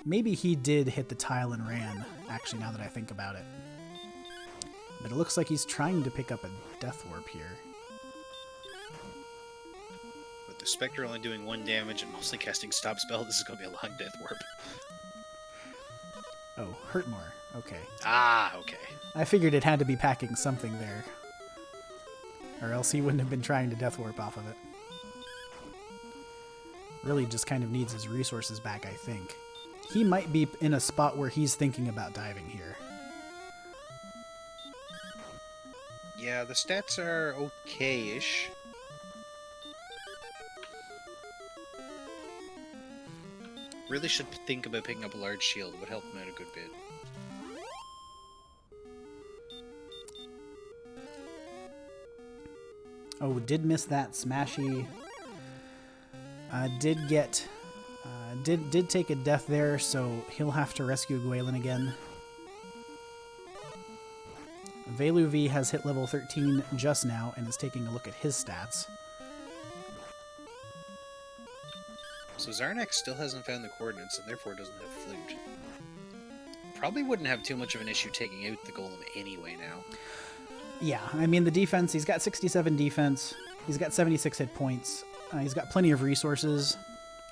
Maybe he did hit the tile and ran, actually, now that I think about it. But it looks like he's trying to pick up a Death Warp here. With the Spectre only doing 1 damage and mostly casting Stop Spell, this is going to be a long Death Warp. Oh, hurt more. Okay. Ah, okay. I figured it had to be packing something there. Or else he wouldn't have been trying to Death Warp off of it. Really just kind of needs his resources back, I think. He might be in a spot where he's thinking about diving here. Yeah, the stats are okay-ish. Really should think about picking up a large shield. It would help him out a good bit. Oh, did miss that. Smashy did take a death there, so he'll have to rescue Gwaelin again. Veluvi has hit level 13 just now and is taking a look at his stats. So Zarnax still hasn't found the coordinates and therefore doesn't have Flute. Probably wouldn't have too much of an issue taking out the Golem anyway now. Yeah, I mean, the defense, he's got 67 defense, he's got 76 hit points, he's got plenty of resources,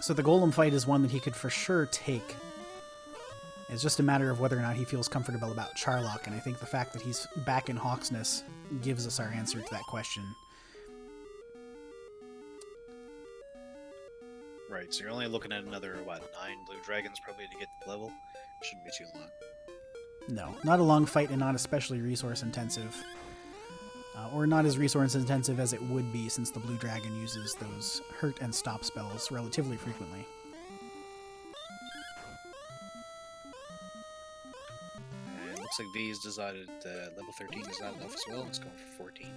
so the Golem fight is one that he could for sure take. It's just a matter of whether or not he feels comfortable about Charlock, and I think the fact that he's back in Hawksness gives us our answer to that question. Right, so you're only looking at another, what, 9 blue dragons probably to get the level? Shouldn't be too long. No, not a long fight and not especially resource intensive. Or not as resource intensive as it would be since the blue dragon uses those hurt and stop spells relatively frequently. And it looks like V's decided level 13 is not enough as well. It's going for 14.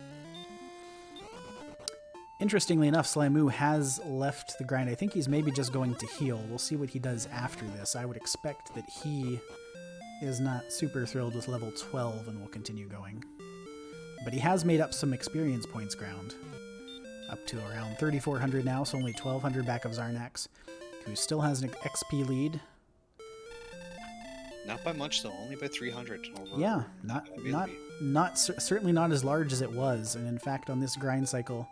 Interestingly enough, Slamu has left the grind. I think he's maybe just going to heal. We'll see what he does after this. I would expect that he is not super thrilled with level 12 and will continue going. But he has made up some experience points ground. Up to around 3,400 now, so only 1,200 back of Zarnax, who still has an XP lead. Not by much though, only by 300 over. Yeah, certainly not as large as it was, and in fact on this grind cycle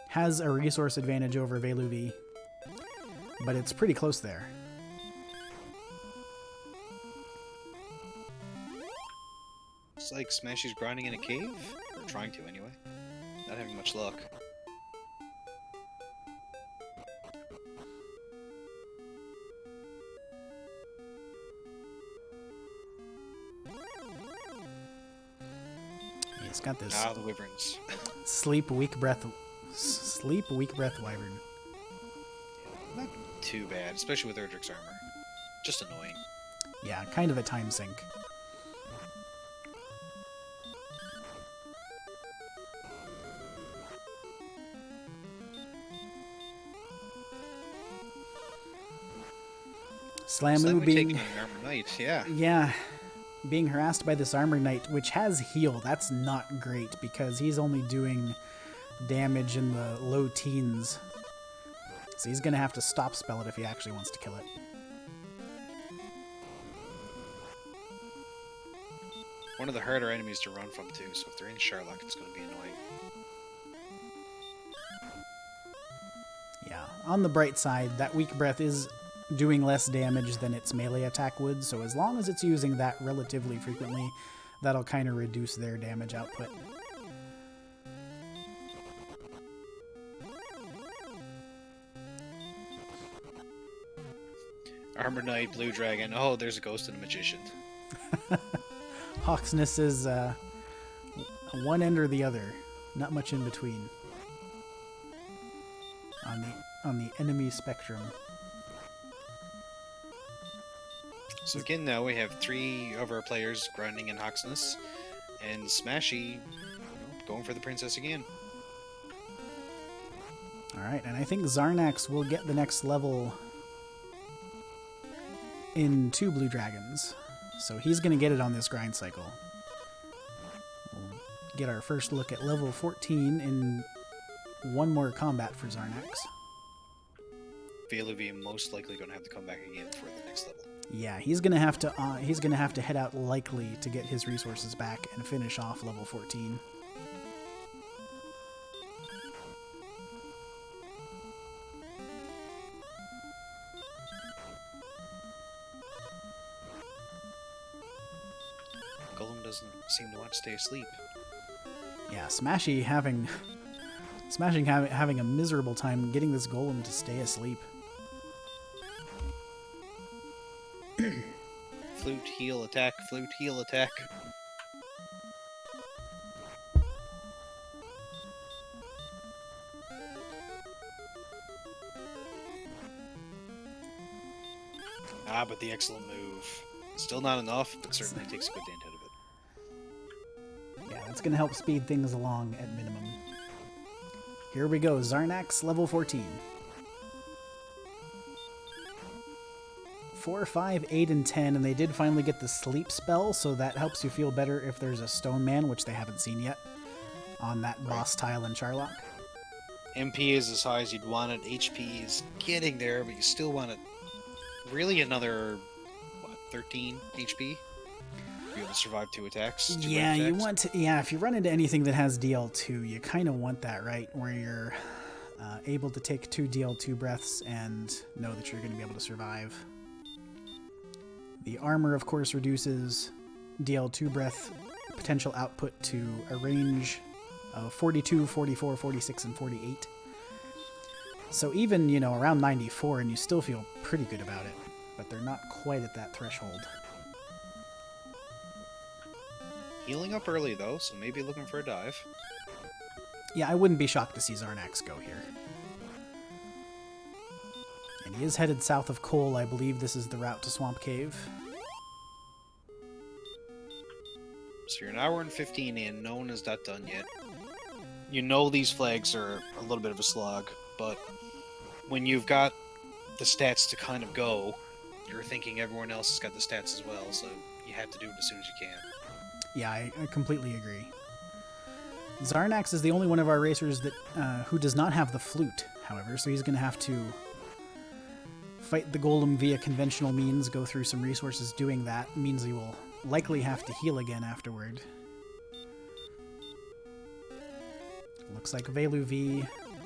has a resource advantage over Veluvi, but it's pretty close there. It's like Smashy's grinding in a cave, or trying to anyway. Not having much luck. He's got this the wyverns. sleep weak breath wyvern. Not too bad, especially with Erdrick's armor. Just annoying. Yeah, kind of a time sink. Slamu being taking an armor knight, yeah. Yeah, being harassed by this armor knight, which has heal. That's not great because he's only doing damage in the low teens. So he's gonna have to stop spell it if he actually wants to kill it. One of the harder enemies to run from too, so if they're in Sherlock, it's going to be annoying. Yeah, on the bright side, that weak breath is doing less damage than its melee attack would, so as long as it's using that relatively frequently, that'll kind of reduce their damage output. Armor Knight, Blue Dragon. Oh, there's a Ghost and a Magician. Hawksness is one end or the other, not much in between on the enemy spectrum. So again, now we have 3 of our players grinding in Hawksness, and Smashy going for the princess again. Alright, and I think Zarnax will get the next level in 2 blue dragons. So he's going to get it on this grind cycle. We'll get our first look at level 14 in one more combat for Zarnax. Veluvi most likely going to have to come back again for the next level. Yeah, he's gonna have to head out likely to get his resources back and finish off level 14. Golem doesn't seem to want to stay asleep. Yeah, Smashing having a miserable time getting this golem to stay asleep. Flute, heal, attack, flute, heal, attack. But the excellent move. Still not enough, but certainly takes a good dent out of it. Yeah, that's going to help speed things along at minimum. here we go. Zarnax Level 14. 4, 5, 8, and 10, and they did finally get the sleep spell, so that helps you feel better if there's a stone man, which they haven't seen yet, on that boss tile in Charlock. MP is as high as you'd want it. HP is getting there, but you still want it. Really, another 13 HP? Be able to survive 2 attacks. Yeah, you want to. Yeah, if you run into anything that has DL2, you kind of want that, right? Where you're able to take 2 DL2 breaths and know that you're going to be able to survive. The armor, of course, reduces DL2 breath potential output to a range of 42, 44, 46, and 48. So even, you know, around 94, and you still feel pretty good about it, but they're not quite at that threshold. Healing up early, though, so maybe looking for a dive. Yeah, I wouldn't be shocked to see Zarnax go here. And he is headed south of Cole. I believe this is the route to Swamp Cave. So you're an hour and 15 in, no one is not done yet. You know these flags are a little bit of a slog, but when you've got the stats to kind of go, you're thinking everyone else has got the stats as well, so you have to do it as soon as you can. Yeah, I completely agree. Zarnax is the only one of our racers that who does not have the flute, however, so he's going to have to fight the golem via conventional means, go through some resources doing that. Means he will likely have to heal again afterward. Looks like Velu V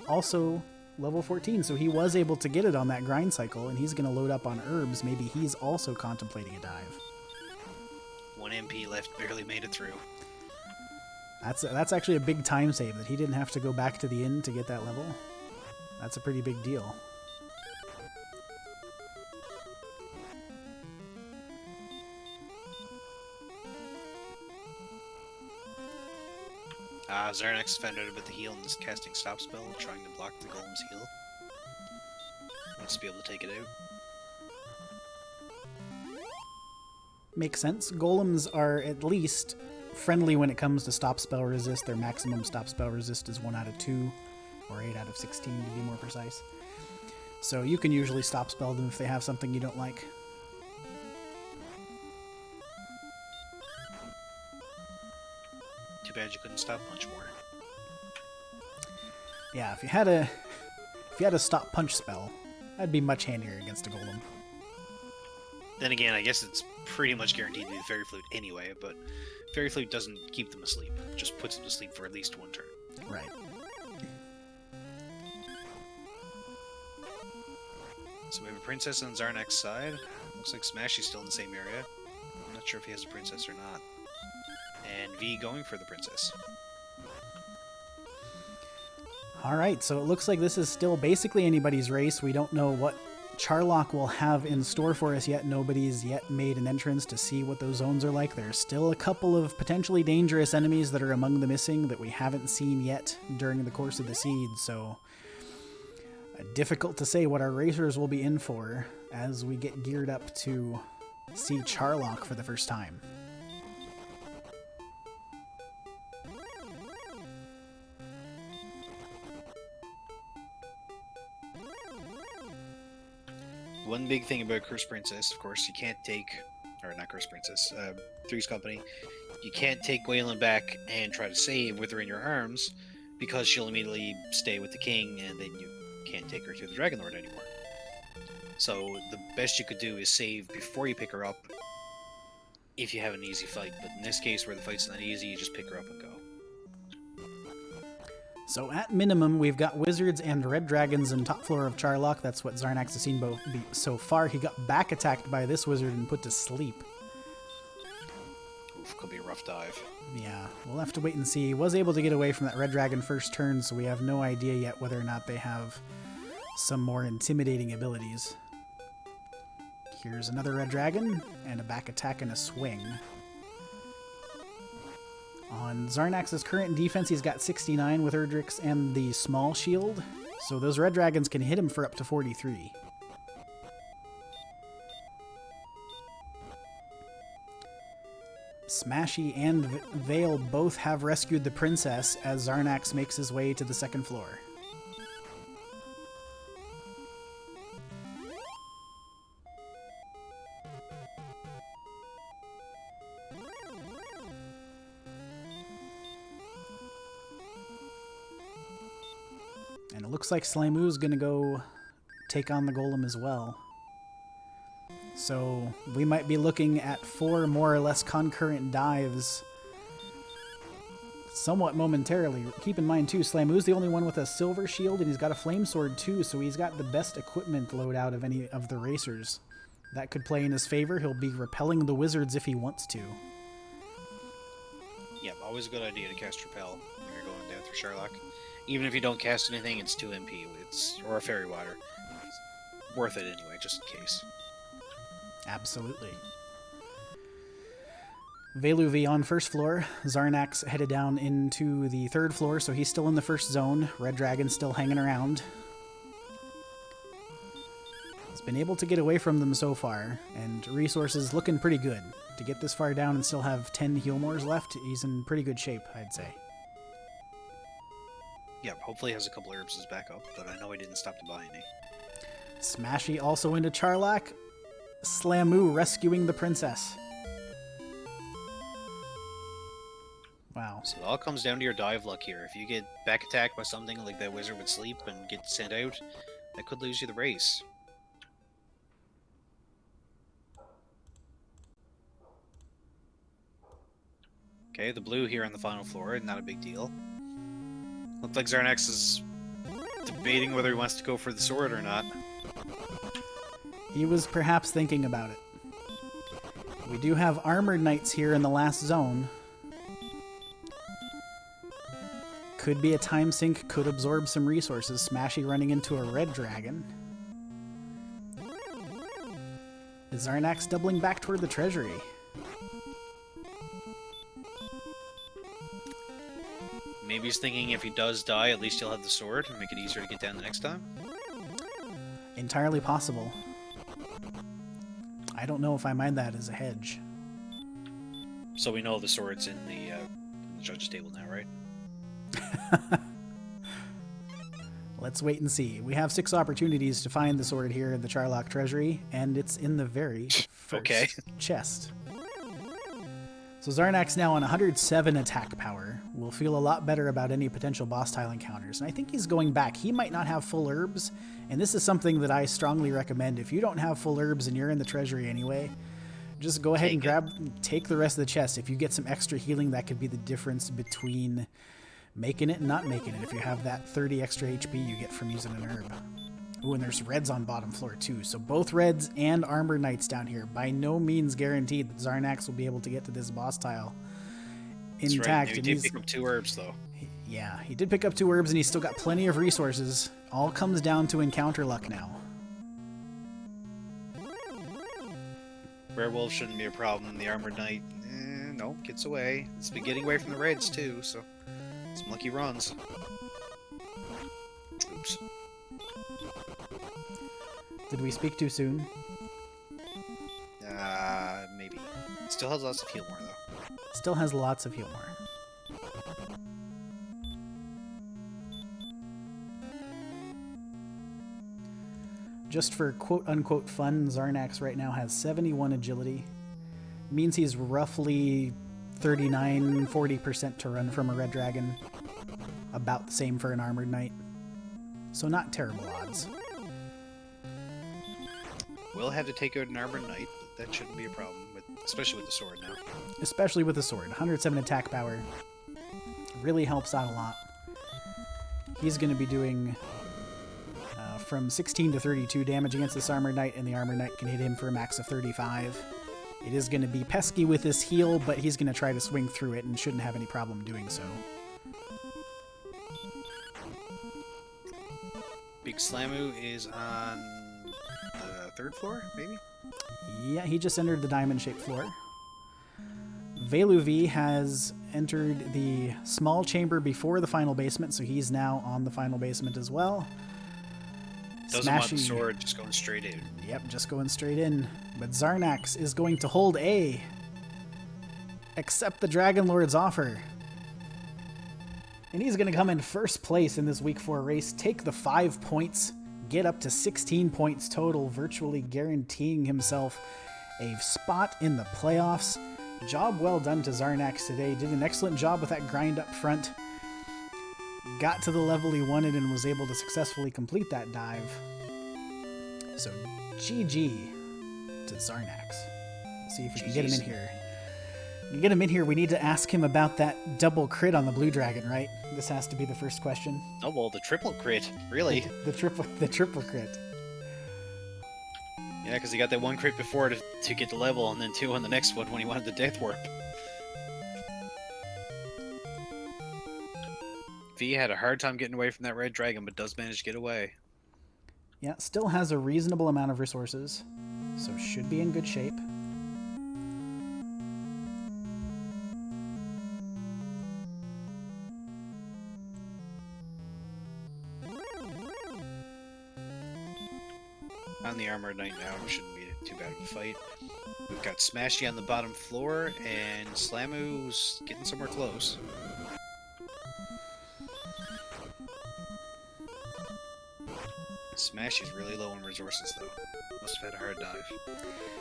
also level 14, so he was able to get it on that grind cycle, and he's going to load up on herbs. Maybe he's also contemplating a dive. 1 MP left, barely made it through. That's actually a big time save, that he didn't have to go back to the inn to get that level. That's a pretty big deal. Zarnax found out about the heal and is casting Stop Spell, trying to block the golem's heal. Wants to be able to take it out. Makes sense. Golems are at least friendly when it comes to stop spell resist. Their maximum stop spell resist is 1 out of 2, or 8 out of 16 to be more precise. So you can usually stop spell them if they have something you don't like. Too bad you couldn't stop punch more. Yeah, if you had a stop punch spell, that'd be much handier against a golem. Then again, I guess it's pretty much guaranteed to be the Fairy Flute anyway, but Fairy Flute doesn't keep them asleep. It just puts them to sleep for at least 1 turn. Right. So we have a princess on Zarnax's side. Looks like Smashy's still in the same area. I'm not sure if he has a princess or not. And V going for the princess. Alright, so it looks like this is still basically anybody's race. We don't know what Charlock will have in store for us yet. Nobody's yet made an entrance to see what those zones are like. There's still a couple of potentially dangerous enemies that are among the missing that we haven't seen yet during the course of the seed, so difficult to say what our racers will be in for as we get geared up to see Charlock for the first time. One big thing about Curse Princess, of course, you can't take, or not Curse Princess, Three's Company, you can't take Waylon back and try to save with her in your arms, because she'll immediately stay with the king, and then you can't take her to the Dragon Lord anymore. So the best you could do is save before you pick her up, if you have an easy fight. But in this case, where the fight's not easy, you just pick her up and go. So at minimum, we've got wizards and red dragons in top floor of Charlock. That's what Zarnax has seen so far. He got back attacked by this wizard and put to sleep. Oof, could be a rough dive. Yeah, we'll have to wait and see. He was able to get away from that red dragon first turn, so we have no idea yet whether or not they have some more intimidating abilities. Here's another red dragon, and a back attack and a swing. On Zarnax's current defense, he's got 69 with Erdrick's and the small shield, so those red dragons can hit him for up to 43. Smashy and Vale both have rescued the princess as Zarnax makes his way to the second floor. And it looks like Slamu's going to go take on the golem as well. So we might be looking at 4 more or less concurrent dives somewhat momentarily. Keep in mind, too, Slamu's the only one with a silver shield, and he's got a flame sword, too, so he's got the best equipment loadout of any of the racers. That could play in his favor. He'll be repelling the wizards if he wants to. Yeah, always a good idea to cast Repel when you're going down through Sherlock. Even if you don't cast anything, it's 2 MP, or a Fairy Water. It's worth it anyway, just in case. Absolutely. Veluvi on first floor. Zarnax headed down into the 3rd floor, so he's still in the first zone. Red Dragon still hanging around. He's been able to get away from them so far, and resources looking pretty good. To get this far down and still have 10 Healmores left, he's in pretty good shape, I'd say. Yeah, hopefully he has a couple herbs as backup, but I know he didn't stop to buy any. Smashy also into Charlock. Slamu rescuing the princess. Wow. So it all comes down to your dive luck here. If you get back attacked by something like that wizard would sleep and get sent out, that could lose you the race. Okay, the blue here on the final floor, not a big deal. Looks like Zarnax is debating whether he wants to go for the sword or not. He was perhaps thinking about it. We do have armored knights here in the last zone. Could be a time sink, could absorb some resources. Smashy running into a red dragon. Is Zarnax doubling back toward the treasury? Maybe he's thinking if he does die, at least he'll have the sword and make it easier to get down the next time. Entirely possible. I don't know if I mind that as a hedge. So we know the sword's in the judge's table now, right? Let's wait and see. We have 6 opportunities to find the sword here in the Charlock Treasury, and it's in the very first chest. So Zarnax now on 107 attack power. Will feel a lot better about any potential boss tile encounters. And I think he's going back. He might not have full herbs, and this is something that I strongly recommend. If you don't have full herbs and you're in the treasury anyway, just go ahead and take the rest of the chest. If you get some extra healing, that could be the difference between making it and not making it. If you have that 30 extra HP you get from using an herb. Ooh, and there's reds on bottom floor too. So both reds and armor knights down here. By no means guaranteed that Zarnax will be able to get to this boss tile intact. Right. He did pick up 2 herbs though. Yeah, he did pick up 2 herbs and he's still got plenty of resources. All comes down to encounter luck now. Werewolf shouldn't be a problem. The armored knight, no, gets away. It's been getting away from the reds too, so some lucky runs. Oops. Did we speak too soon? Maybe. Still has lots of heal more though. Still has lots of heal more. Just for quote-unquote fun, Zarnax right now has 71 agility. Means he's roughly 39-40% to run from a red dragon. About the same for an armored knight. So not terrible odds. We'll have to take out an armored knight, but that shouldn't be a problem, especially with the sword now. Especially with the sword. 107 attack power. Really helps out a lot. He's going to be doing from 16 to 32 damage against this armored knight, and the armored knight can hit him for a max of 35. It is going to be pesky with his heal, but he's going to try to swing through it and shouldn't have any problem doing so. Big Slamu is on the 3rd floor, maybe? Yeah, he just entered the diamond-shaped floor. Veluvi has entered the small chamber before the final basement, so he's now on the final basement as well. Doesn't want the sword, just going straight in. Yep, just going straight in. But Zarnax is going to hold A. Accept the Dragon Lord's offer. And he's going to come in first place in this Week 4 race, take the 5 points, get up to 16 points total, virtually guaranteeing himself a spot in the playoffs. Job well done to Zarnax today. Did an excellent job with that grind up front. got to the level he wanted and was able to successfully complete that dive. So GG to Zarnax. Let's see if we can get him in here. To get him in here, we need to ask him about that double crit on the blue dragon, right? This has to be the first question. Oh, well, the triple crit, really. The triple crit. Yeah, because he got that one crit before to get the level, and then 2 on the next one when he wanted the death warp. V had a hard time getting away from that red dragon, but does manage to get away. Yeah, still has a reasonable amount of resources, so should be in good shape. On the Armored Knight now, it shouldn't be too bad of a fight. We've got Smashy on the bottom floor, and Slamu's getting somewhere close. Smashy's really low on resources, though. Must have had a hard dive.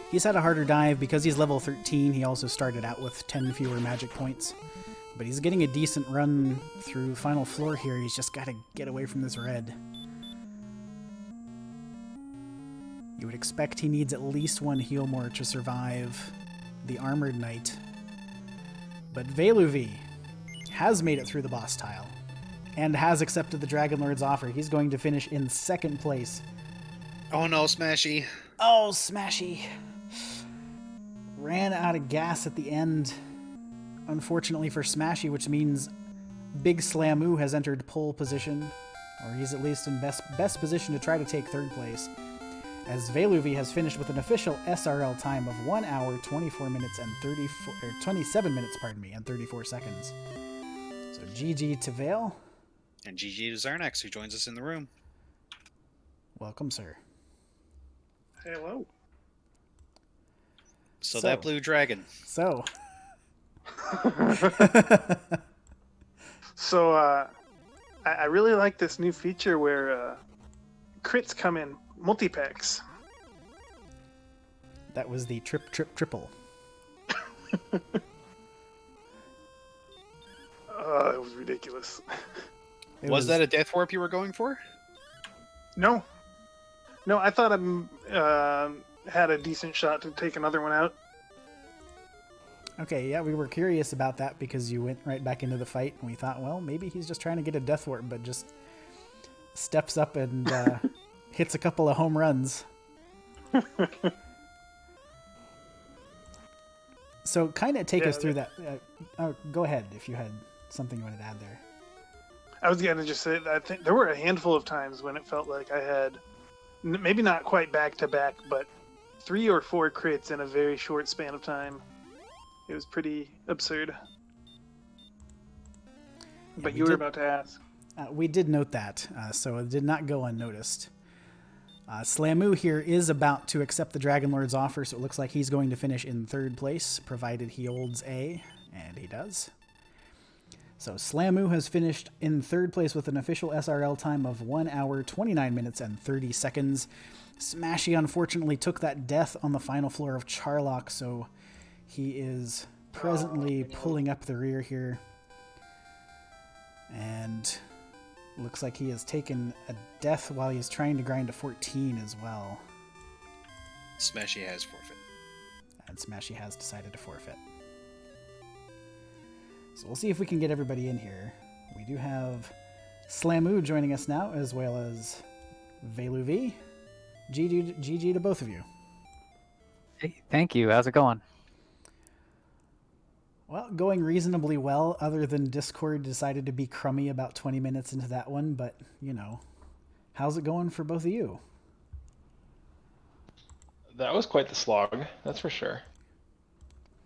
He's had a harder dive because he's level 13. He also started out with 10 fewer magic points. But he's getting a decent run through final floor here. He's just got to get away from this red. You would expect he needs at least 1 heal more to survive the Armored Knight. But Veluvi has made it through the boss tile and has accepted the Dragon Lord's offer. He's going to finish in 2nd place. Oh no, Smashy. Oh, Smashy. Ran out of gas at the end, unfortunately for Smashy, which means Big Slamu has entered pole position, or he's at least in best position to try to take 3rd place, as Veluvi has finished with an official SRL time of 1 hour, 24 minutes, and 27 minutes, and 34 seconds. So GG to Vale. And GG to Zarnax, who joins us in the room. Welcome, sir. Hello. So that blue dragon. So. So, I really like this new feature where crits come in multi-packs. That was the triple. It was ridiculous. Was that a death warp you were going for? No, I thought I had a decent shot to take another one out. Okay, yeah, we were curious about that because you went right back into the fight, and we thought, well, maybe he's just trying to get a death warp, but just steps up and hits a couple of home runs. So kind of take us through that. Go ahead if you had something you wanted to add there. I was going to just say that I think there were a handful of times when it felt like I had, maybe not quite back-to-back, but 3 or 4 crits in a very short span of time. It was pretty absurd. But you were about to ask. We did note that, so it did not go unnoticed. Slamu here is about to accept the Dragon Lord's offer, so it looks like he's going to finish in 3rd place, provided he holds A, and he does. So Slamu has finished in 3rd place with an official SRL time of 1 hour, 29 minutes, and 30 seconds. Smashy unfortunately took that death on the final floor of Charlock, so he is presently pulling up the rear here. And looks like he has taken a death while he's trying to grind to 14 as well. Smashy has forfeit. And Smashy has decided to forfeit. So we'll see if we can get everybody in here. We do have Slamu joining us now, as well as Veluvi. GG to both of you. Hey, thank you. How's it going? Well, going reasonably well, other than Discord decided to be crummy about 20 minutes into that one, but, you know, how's it going for both of you? That was quite the slog, that's for sure.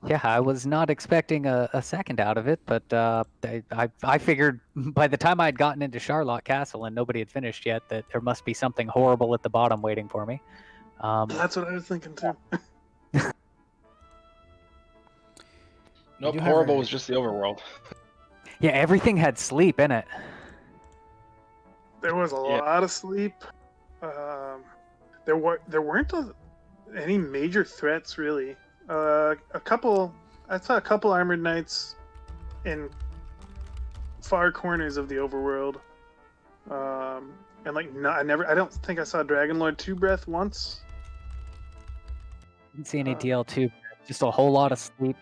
Yeah, I was not expecting a second out of it, but I figured by the time I'd gotten into Charlotte Castle and nobody had finished yet that there must be something horrible at the bottom waiting for me. That's what I was thinking too. Nope, horrible was just the overworld. Yeah, everything had sleep in it. There was a lot of sleep. There weren't any major threats really. I saw a couple armored knights in far corners of the overworld, And like, no, I don't think I saw Dragon Lord 2 Breath once. Didn't see any DL2. Just a whole lot of sleep.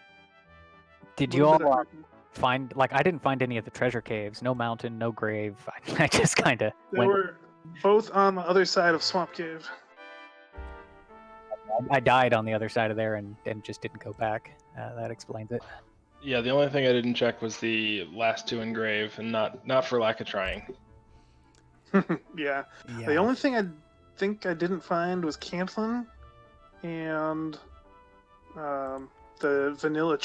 Did you Little all bit of Hercules. find, like, I didn't find any of the treasure caves. No mountain, no grave. I just kind of They went. were both on the other side of Swamp Cave. I died on the other side of there and just didn't go back. That explains it. Yeah, the only thing I didn't check was the last two in grave, and not for lack of trying. Yeah. Yeah. The only thing I think I didn't find was Cantlin and the vanilla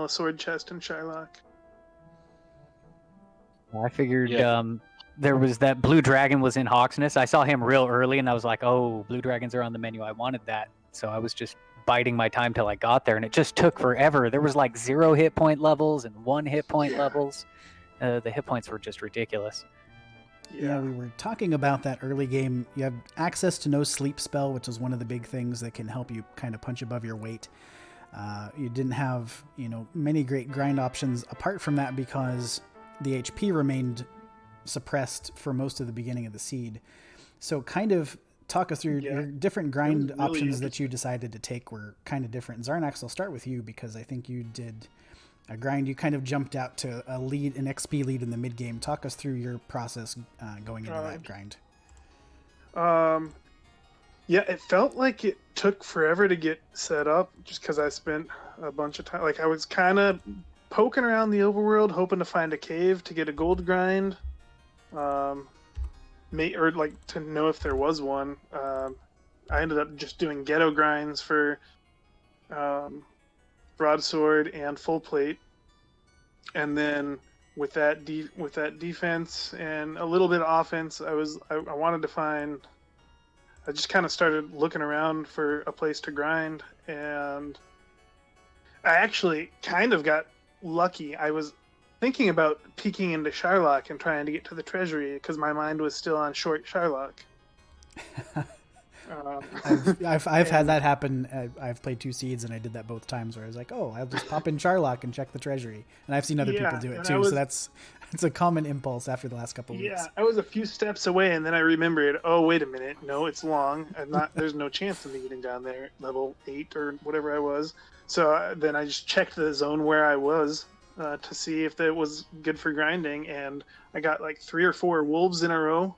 sword chest in Shylock. I figured Yeah. there was that blue dragon was in Hawksness. I saw him real early, and I was like, oh, blue dragons are on the menu. I wanted that. So I was just biding my time till I got there, and it just took forever. There was like 0 hit point levels and 1 hit point levels. The hit points were just ridiculous. Yeah, we were talking about that early game. You have access to no sleep spell, which is one of the big things that can help you kind of punch above your weight. You didn't have, many great grind options apart from that because the HP remained suppressed for most of the beginning of the seed. So kind of talk us through your different grind really options that you decided to take were kind of different. Zarnax, I'll start with you because I think you did a grind. You kind of jumped out to an XP lead in the mid game. Talk us through your process going into that grind. Yeah, it felt like it took forever to get set up just because I spent a bunch of time. Like, I was kind of poking around the overworld, hoping to find a cave to get a gold grind. Or like to know if there was one. I ended up just doing ghetto grinds for broadsword and full plate, and then with that defense and a little bit of offense, I wanted to find. I just kind of started looking around for a place to grind, and I actually kind of got lucky. I was thinking about peeking into Shylock and trying to get to the treasury because my mind was still on short Shylock. I've had that happen. I've played 2 seeds and I did that both times where I was like, oh, I'll just pop in Shylock and check the treasury. And I've seen other people do it too. So that's a common impulse after the last couple of weeks. Yeah, I was a few steps away and then I remembered, oh, wait a minute. No, it's long. There's no chance of me getting down there level 8 or whatever I was. So then I just checked the zone where I was to see if that was good for grinding. And I got like 3 or 4 wolves in a row.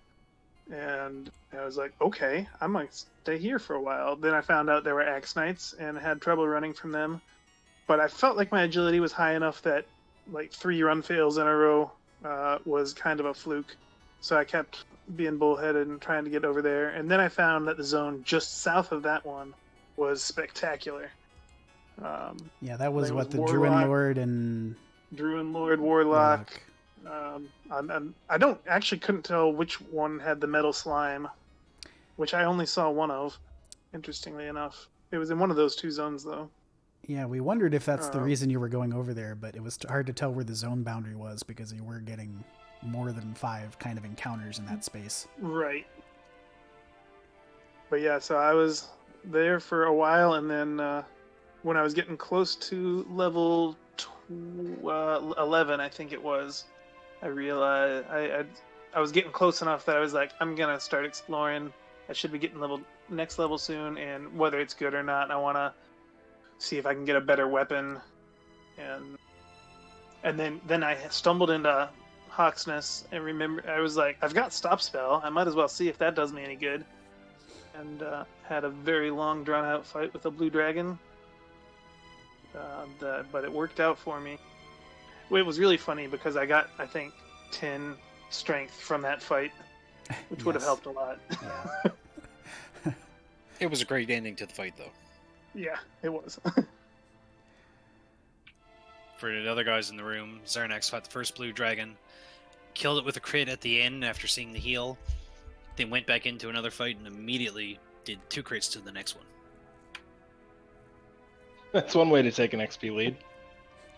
And I was like, okay, I might stay here for a while. Then I found out there were Axe Knights and had trouble running from them. But I felt like my agility was high enough that like 3 run fails in a row was kind of a fluke. So I kept being bullheaded and trying to get over there. And then I found that the zone just south of that one was spectacular. That was what the Druid Lord and... Druid Lord, Warlock. I couldn't tell which one had the metal slime, which I only saw one of, interestingly enough. It was in one of those 2 zones, though. Yeah, we wondered if that's the reason you were going over there, but it was hard to tell where the zone boundary was because you were getting more than 5 kind of encounters in that space. Right. But yeah, so I was there for a while, and then when I was getting close to level 11, I think it was, I realized I was getting close enough that I was like, I'm gonna start exploring. I should be getting next level soon, and whether it's good or not, I want to see if I can get a better weapon. And then I stumbled into Hawksness and remember I was like, I've got stop spell. I might as well see if that does me any good. And had a very long drawn out fight with a blue dragon. But it worked out for me. It was really funny because I got, I think, 10 strength from that fight, which would have helped a lot. Yeah. It was a great ending to the fight, though. Yeah, it was. For the other guys in the room, Zarnax fought the first blue dragon, killed it with a crit at the end after seeing the heal, then went back into another fight and immediately did 2 crits to the next one. That's one way to take an XP lead.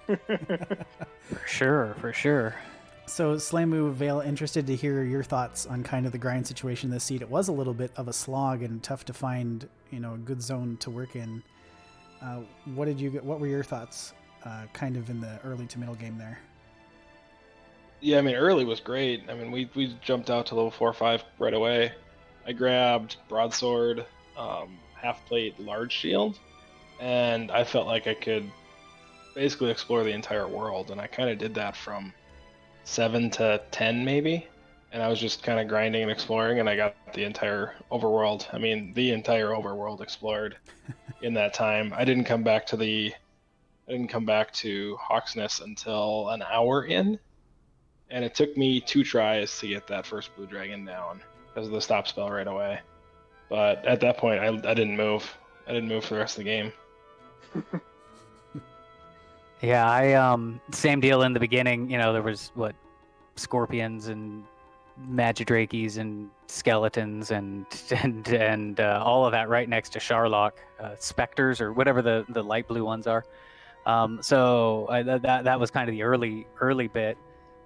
For sure. So, Slamu Vale, interested to hear your thoughts on kind of the grind situation this seed. It was a little bit of a slog and tough to find, a good zone to work in. What were your thoughts, kind of in the early to middle game there? Yeah, I mean, early was great. I mean, we jumped out to level 4 or 5 right away. I grabbed broadsword, half plate, large shield, and I felt like I could basically explore the entire world. And I kind of did that from 7 to 10 maybe. And I was just kind of grinding and exploring, and I got the entire overworld. I mean, the entire overworld explored in that time. I didn't come back to Hawksness until an hour in, and it took me 2 tries to get that first blue dragon down because of the stop spell right away. But at that point, I didn't move. I didn't move for the rest of the game. Yeah, I same deal in the beginning. You know, there was scorpions and magidrakes and skeletons and all of that right next to Sharlock, specters or whatever the light blue ones are. So that was kind of the early bit.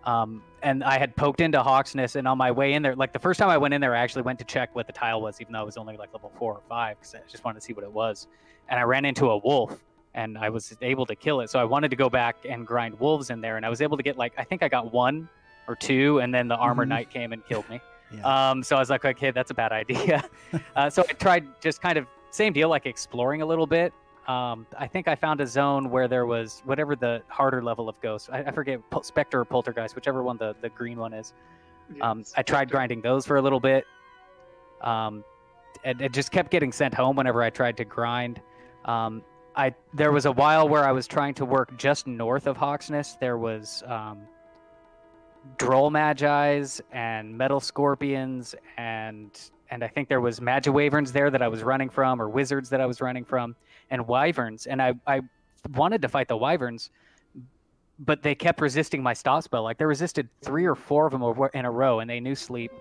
And I had poked into Hawksness, and on my way in there, like the first time I went in there, I actually went to check what the tile was, even though I was only like level 4 or 5, because I just wanted to see what it was. And I ran into a wolf, and I was able to kill it. So I wanted to go back and grind wolves in there, and I was able to get I think I got 1 or 2, and then the armor knight came and killed me. Yeah. So I was like, okay, that's a bad idea. So I tried just kind of same deal, like exploring a little bit. I think I found a zone where there was whatever the harder level of ghosts. I forget, Spectre or Poltergeist, whichever one the green one is. I tried grinding those for a little bit. And it just kept getting sent home whenever I tried to grind. There was a while where I was trying to work just north of Hawksness. There was Droll Magi's and Metal Scorpions and I think there was Magiwyverns there that I was running from, or Wizards that I was running from, and Wyverns. And I wanted to fight the Wyverns, but they kept resisting my stop spell. Like they resisted 3 or 4 of them in a row, and they knew sleep.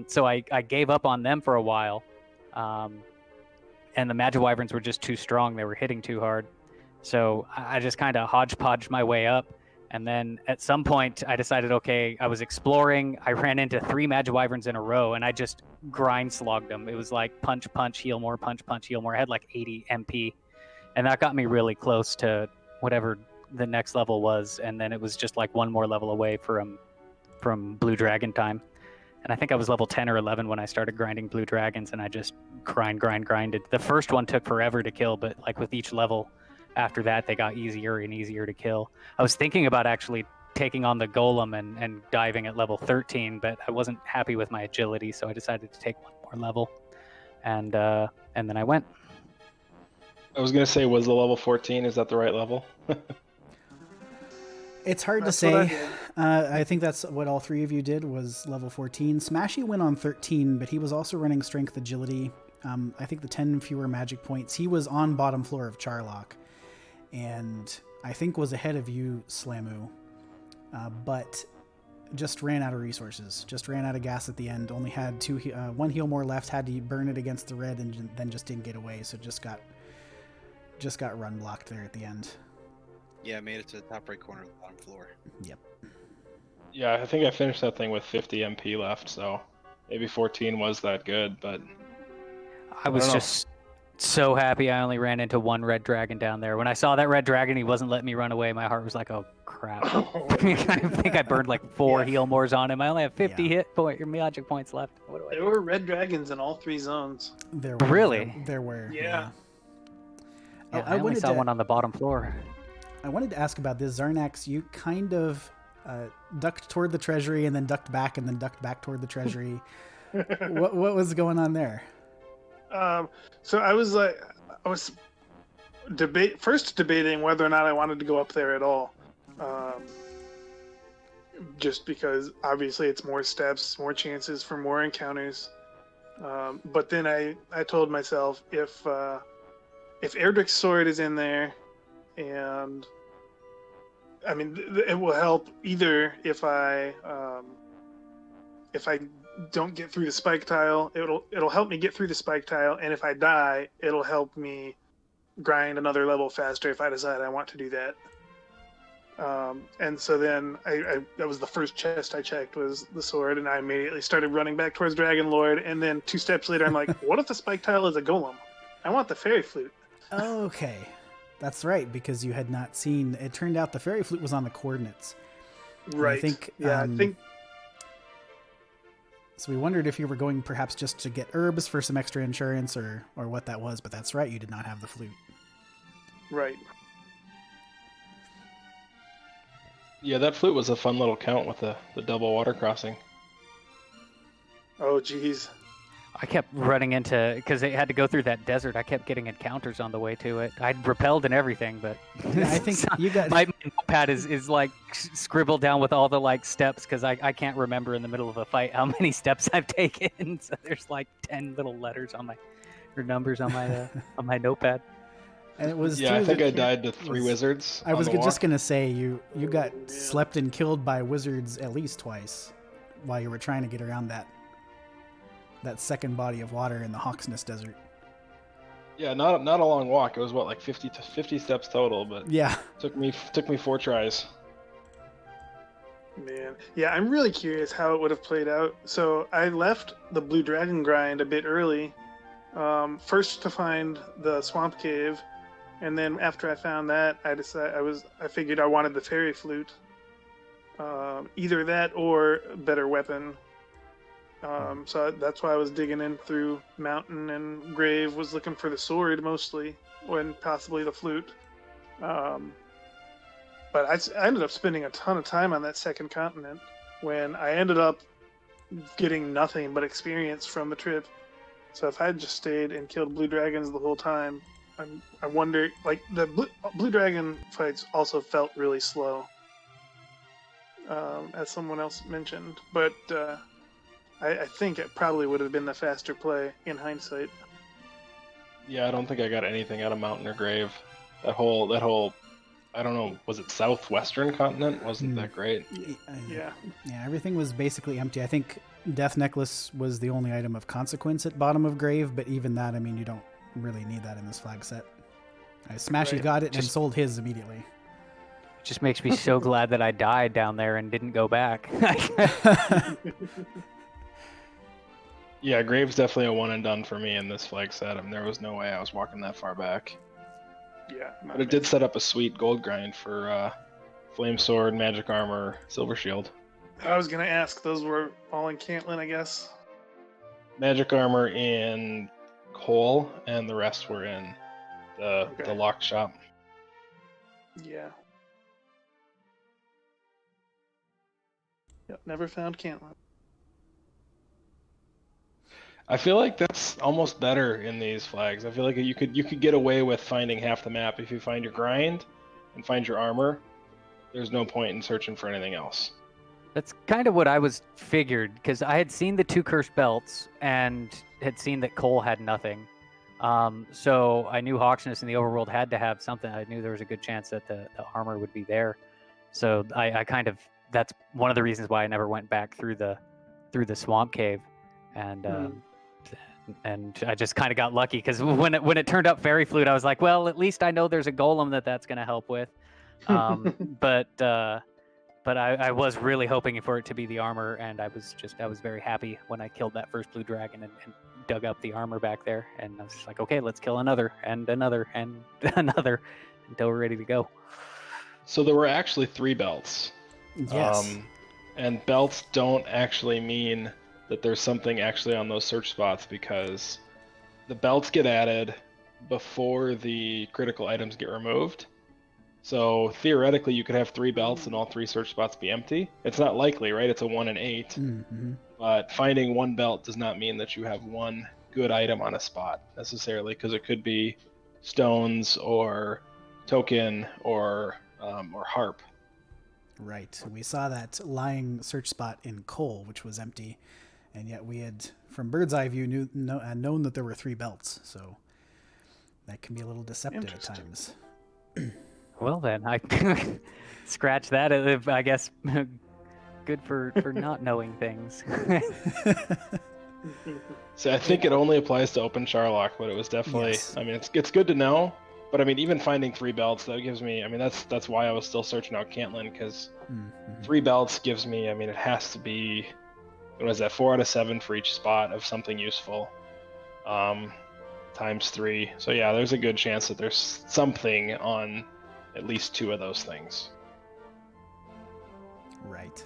So I gave up on them for a while. And the Magiwyverns were just too strong. They were hitting too hard. So I just kind of hodgepodged my way up. And then at some point, I decided, okay, I was exploring. I ran into 3 Magiwyverns in a row, and I just grind slogged them. It was like punch, punch, heal more, punch, punch, heal more. I had like 80 MP. And that got me really close to whatever the next level was. And then it was just like 1 more level away from Blue Dragon time. And I think I was level 10 or 11 when I started grinding Blue Dragons, and I just grinded. The first one took forever to kill, but like with each level after that, they got easier and easier to kill. I was thinking about actually taking on the Golem and diving at level 13, but I wasn't happy with my agility, so I decided to take 1 more level. And then I went. I was going to say, was the level 14, is that the right level? It's hard to say. I think that's what all 3 of you did, was level 14. Smashy went on 13, but he was also running strength agility. I think the 10 fewer magic points. He was on bottom floor of Charlock, and I think was ahead of you, Slamu, but just ran out of resources. Just ran out of gas at the end. Only had 1 heal more left. Had to burn it against the red, and then just didn't get away. So just got run blocked there at the end. Yeah, I made it to the top right corner of the bottom floor. Yep. Yeah, I think I finished that thing with 50 MP left, so maybe 14 was that good, but I was just so happy I only ran into 1 red dragon down there. When I saw that red dragon, he wasn't letting me run away. My heart was like, oh crap. I think I burned like 4 heal mores on him. I only have 50 magic points left. What do I There do? were red dragons in all 3 zones. There were. Really? There were. Yeah. Yeah, I only saw 1 on the bottom floor. I wanted to ask about this. Zarnax, you kind of ducked toward the treasury and then ducked back and then ducked back toward the treasury. What was going on there? So I was debating whether or not I wanted to go up there at all. Just because obviously it's more steps, more chances for more encounters. But then I told myself, if Erdrick's sword is in there, and I mean it will help either if I don't get through the spike tile, it'll help me get through the spike tile, and if I die, it'll help me grind another level faster if I decide I want to do that. And so then that was the first chest I checked, was the sword, and I immediately started running back towards Dragon Lord, and then 2 steps later I'm like, what if the spike tile is a golem? I want the fairy flute. Okay. That's right, because you had not seen... It turned out the fairy flute was on the coordinates. Right. I think, yeah, I think so we wondered if you were going perhaps just to get herbs for some extra insurance or what that was, but that's right, you did not have the flute. right. Yeah, that flute was a fun little count with the double water crossing. Oh, geez. I kept running into, because they had to go through that desert, I kept getting encounters on the way to it. I'd repelled and everything, but Yeah, I think you got my notepad is like scribbled down with all the like steps, because I can't remember in the middle of a fight how many steps I've taken. So there's like 10 little letters on my, or numbers on my notepad. and it was Yeah, I through think the- I died to 3 wizards. I was on the just walk. gonna say you got Yeah. slept and killed by wizards at least twice while you were trying to get around that second body of water in the Hawksness Desert. Yeah, not a long walk. It was what, like 50 steps total, but Yeah. took me 4 tries. Man, yeah, I'm really curious how it would have played out. So I left the Blue Dragon grind a bit early, first to find the Swamp Cave, and then after I found that, I figured I wanted the Fairy Flute, either that or a better weapon. So that's why I was digging in through Mountain and Grave, was looking for the sword mostly, and possibly the flute. But I ended up spending a ton of time on that second continent when I ended up getting nothing but experience from the trip. So if I had just stayed and killed blue dragons the whole time, I wonder, like, the blue dragon fights also felt really slow, as someone else mentioned. But I think it probably would have been the faster play in hindsight. Yeah, I don't think I got anything out of Mountain or Grave. That whole I don't know, was it southwestern continent? Wasn't that great? Yeah. Yeah, everything was basically empty. I think Death Necklace was the only item consequence at bottom of Grave, but even that, I mean, you don't really need that in this flag set. Smashy Right. got it and sold his immediately. It just makes me so glad that I died down there and didn't go back. Yeah, Grave's definitely a one and done for me in this flag set. I mean, there was no way I was walking that far back. Yeah. But it did set up a sweet gold grind for Flame Sword, Magic Armor, Silver Shield. I was gonna ask, those were all in Cantlin, I guess. Magic Armor in Cole, and the rest were in the Okay. lock shop. Yeah. Yep, never found Cantlin. I feel like that's almost better in these flags. I feel like you could get away with finding half the map if you find your grind and find your armor. There's no point in searching for anything else. That's kind of what I was figured, because I had seen the 2 cursed belts and had seen that Cole had nothing. So I knew Hawksness and the Overworld had to have something. I knew there was a good chance that the armor would be there. So I kind of, that's one of the reasons why I never went back through the Swamp Cave, and I just kind of got lucky, because when it turned up Fairy Flute, I was like, well, at least I know there's a golem that's going to help with. But I was really hoping for it to be the armor, and I was very happy when I killed that first blue dragon and dug up the armor back there, and I was just like, okay, let's kill another and another and another until we're ready to go. So there were actually 3 belts. Yes. And belts don't actually mean that there's something actually on those search spots, because the belts get added before the critical items get removed. So theoretically, you could have 3 belts and all 3 search spots be empty. It's not likely, right? It's a 1 in 8. Mm-hmm. But finding 1 belt does not mean that you have 1 good item on a spot necessarily, because it could be stones or token or harp. Right. We saw that lying search spot in Cole, which was empty, and yet we had, from bird's eye view, known that there were 3 belts. So that can be a little deceptive at Interesting. times. Well then, I scratch that. I guess good for not knowing things. So I think it only applies to open Charlock, but it was definitely. Yes. I mean, it's good to know, but I mean, even finding 3 belts, that gives me. I mean, that's why I was still searching out Cantlin, because Mm-hmm. 3 belts gives me. I mean, it has to be. What was that? 4 out of 7 for each spot of something useful. Times 3. So yeah, there's a good chance that there's something on at least 2 of those things. Right.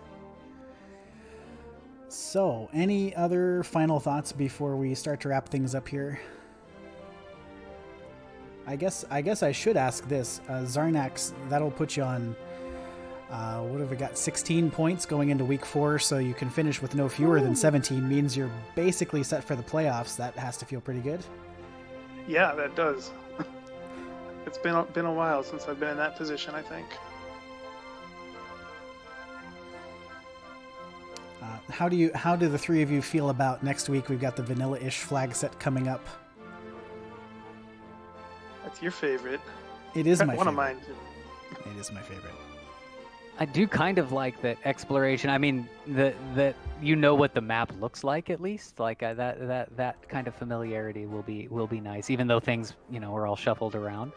So, any other final thoughts before we start to wrap things up here? I guess I should ask this. Zarnax, that'll put you on, what have we got, 16 points going into week 4, so you can finish with no fewer than 17, means you're basically set for the playoffs. That has to feel pretty good. Yeah, that does. It's been a while since I've been in that position, I think. How do the three of you feel about next week? We've got the vanilla-ish flag set coming up. That's your favorite. It is my One favorite. of mine. It is my favorite. I do kind of like that exploration. I mean, that you know what the map looks like at least. Like that kind of familiarity will be nice, even though things are all shuffled around.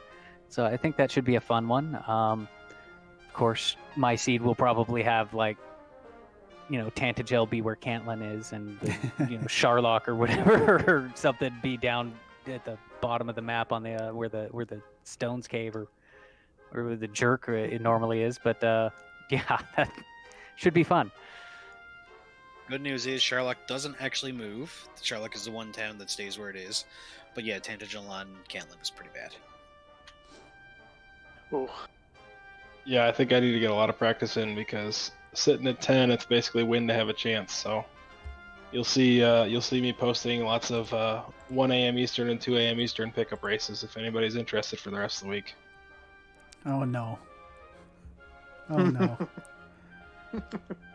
So I think that should be a fun one. Of course, my seed will probably have like Tantagel be where Cantlin is, and Sharlock or whatever or something be down at the bottom of the map on the where the Stones Cave or where the Jerk it normally is. But yeah, that should be fun. Good news is Sherlock doesn't actually move. Sherlock is the one town that stays where it is. But yeah, Tantagel on Cantlin is pretty bad. Oh, Yeah, I think I need to get a lot of practice in because sitting at 10, it's basically win to have a chance. So you'll see me posting lots of 1 a.m. Eastern and 2 a.m. Eastern pickup races if anybody's interested for the rest of the week. Oh no. Oh no.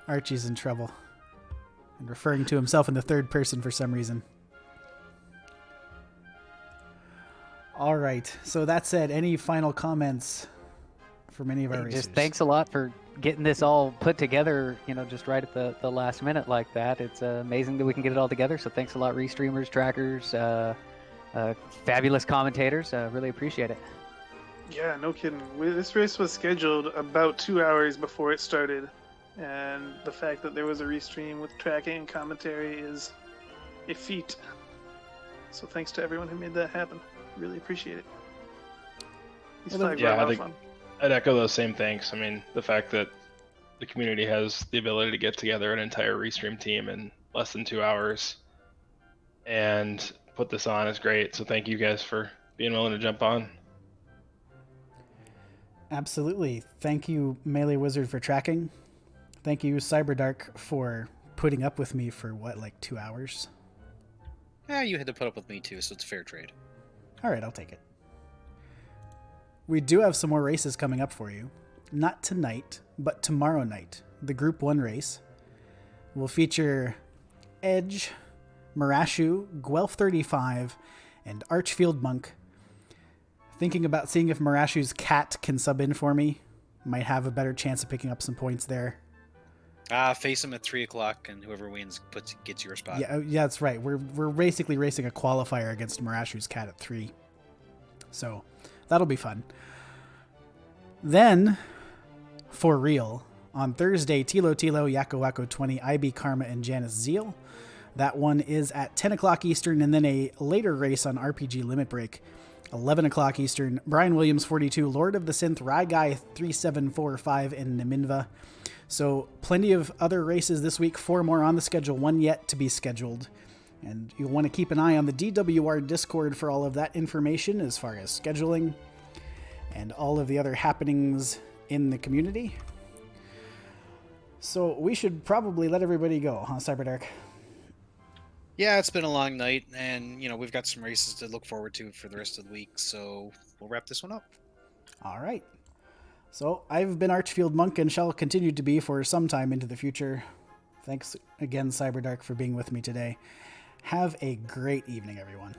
Archie's in trouble. And referring to himself in the third person for some reason. All right. So that said, any final comments from any of our racers? Just thanks a lot for getting this all put together, just right at the last minute like that. It's amazing that we can get it all together. So thanks a lot, restreamers, trackers, fabulous commentators. Really appreciate it. yeah, no kidding. This race was scheduled about 2 hours before it started, and the fact that there was a restream with tracking and commentary is a feat. So thanks to everyone who made that happen. Really appreciate it. These Well, flags yeah, were a lot I of think- fun. I'd echo those same things. I mean, the fact that the community has the ability to get together an entire restream team in less than 2 hours and put this on is great. So thank you guys for being willing to jump on. Absolutely. Thank you, Melee Wizard, for tracking. Thank you, Cyberdark, for putting up with me for 2 hours? Yeah, you had to put up with me too, so it's a fair trade. All right, I'll take it. We do have some more races coming up for you. Not tonight, but tomorrow night. The Group 1 race will feature Edge, Marashu, Guelph 35, and Archfield Monk. Thinking about seeing if Marashu's cat can sub in for me. Might have a better chance of picking up some points there. Face him at 3 o'clock, and whoever wins gets your spot. Yeah, that's right. We're basically racing a qualifier against Marashu's cat at 3. So that'll be fun. Then, for real, on Thursday, Tilo, Yako Wako 20, IB Karma, and Janice Zeal. That one is at 10 o'clock Eastern, and then a later race on RPG Limit Break, 11 o'clock Eastern. Brian Williams 42, Lord of the Synth, Ryguy 3745, and Naminva. So plenty of other races this week, 4 more on the schedule, 1 yet to be scheduled. And you'll want to keep an eye on the DWR Discord for all of that information as far as scheduling and all of the other happenings in the community. So we should probably let everybody go, huh, Cyberdark? Yeah, it's been a long night, and we've got some races to look forward to for the rest of the week, so we'll wrap this one up. All right. So I've been Archfield Monk and shall continue to be for some time into the future. Thanks again, Cyberdark, for being with me today. Have a great evening, everyone.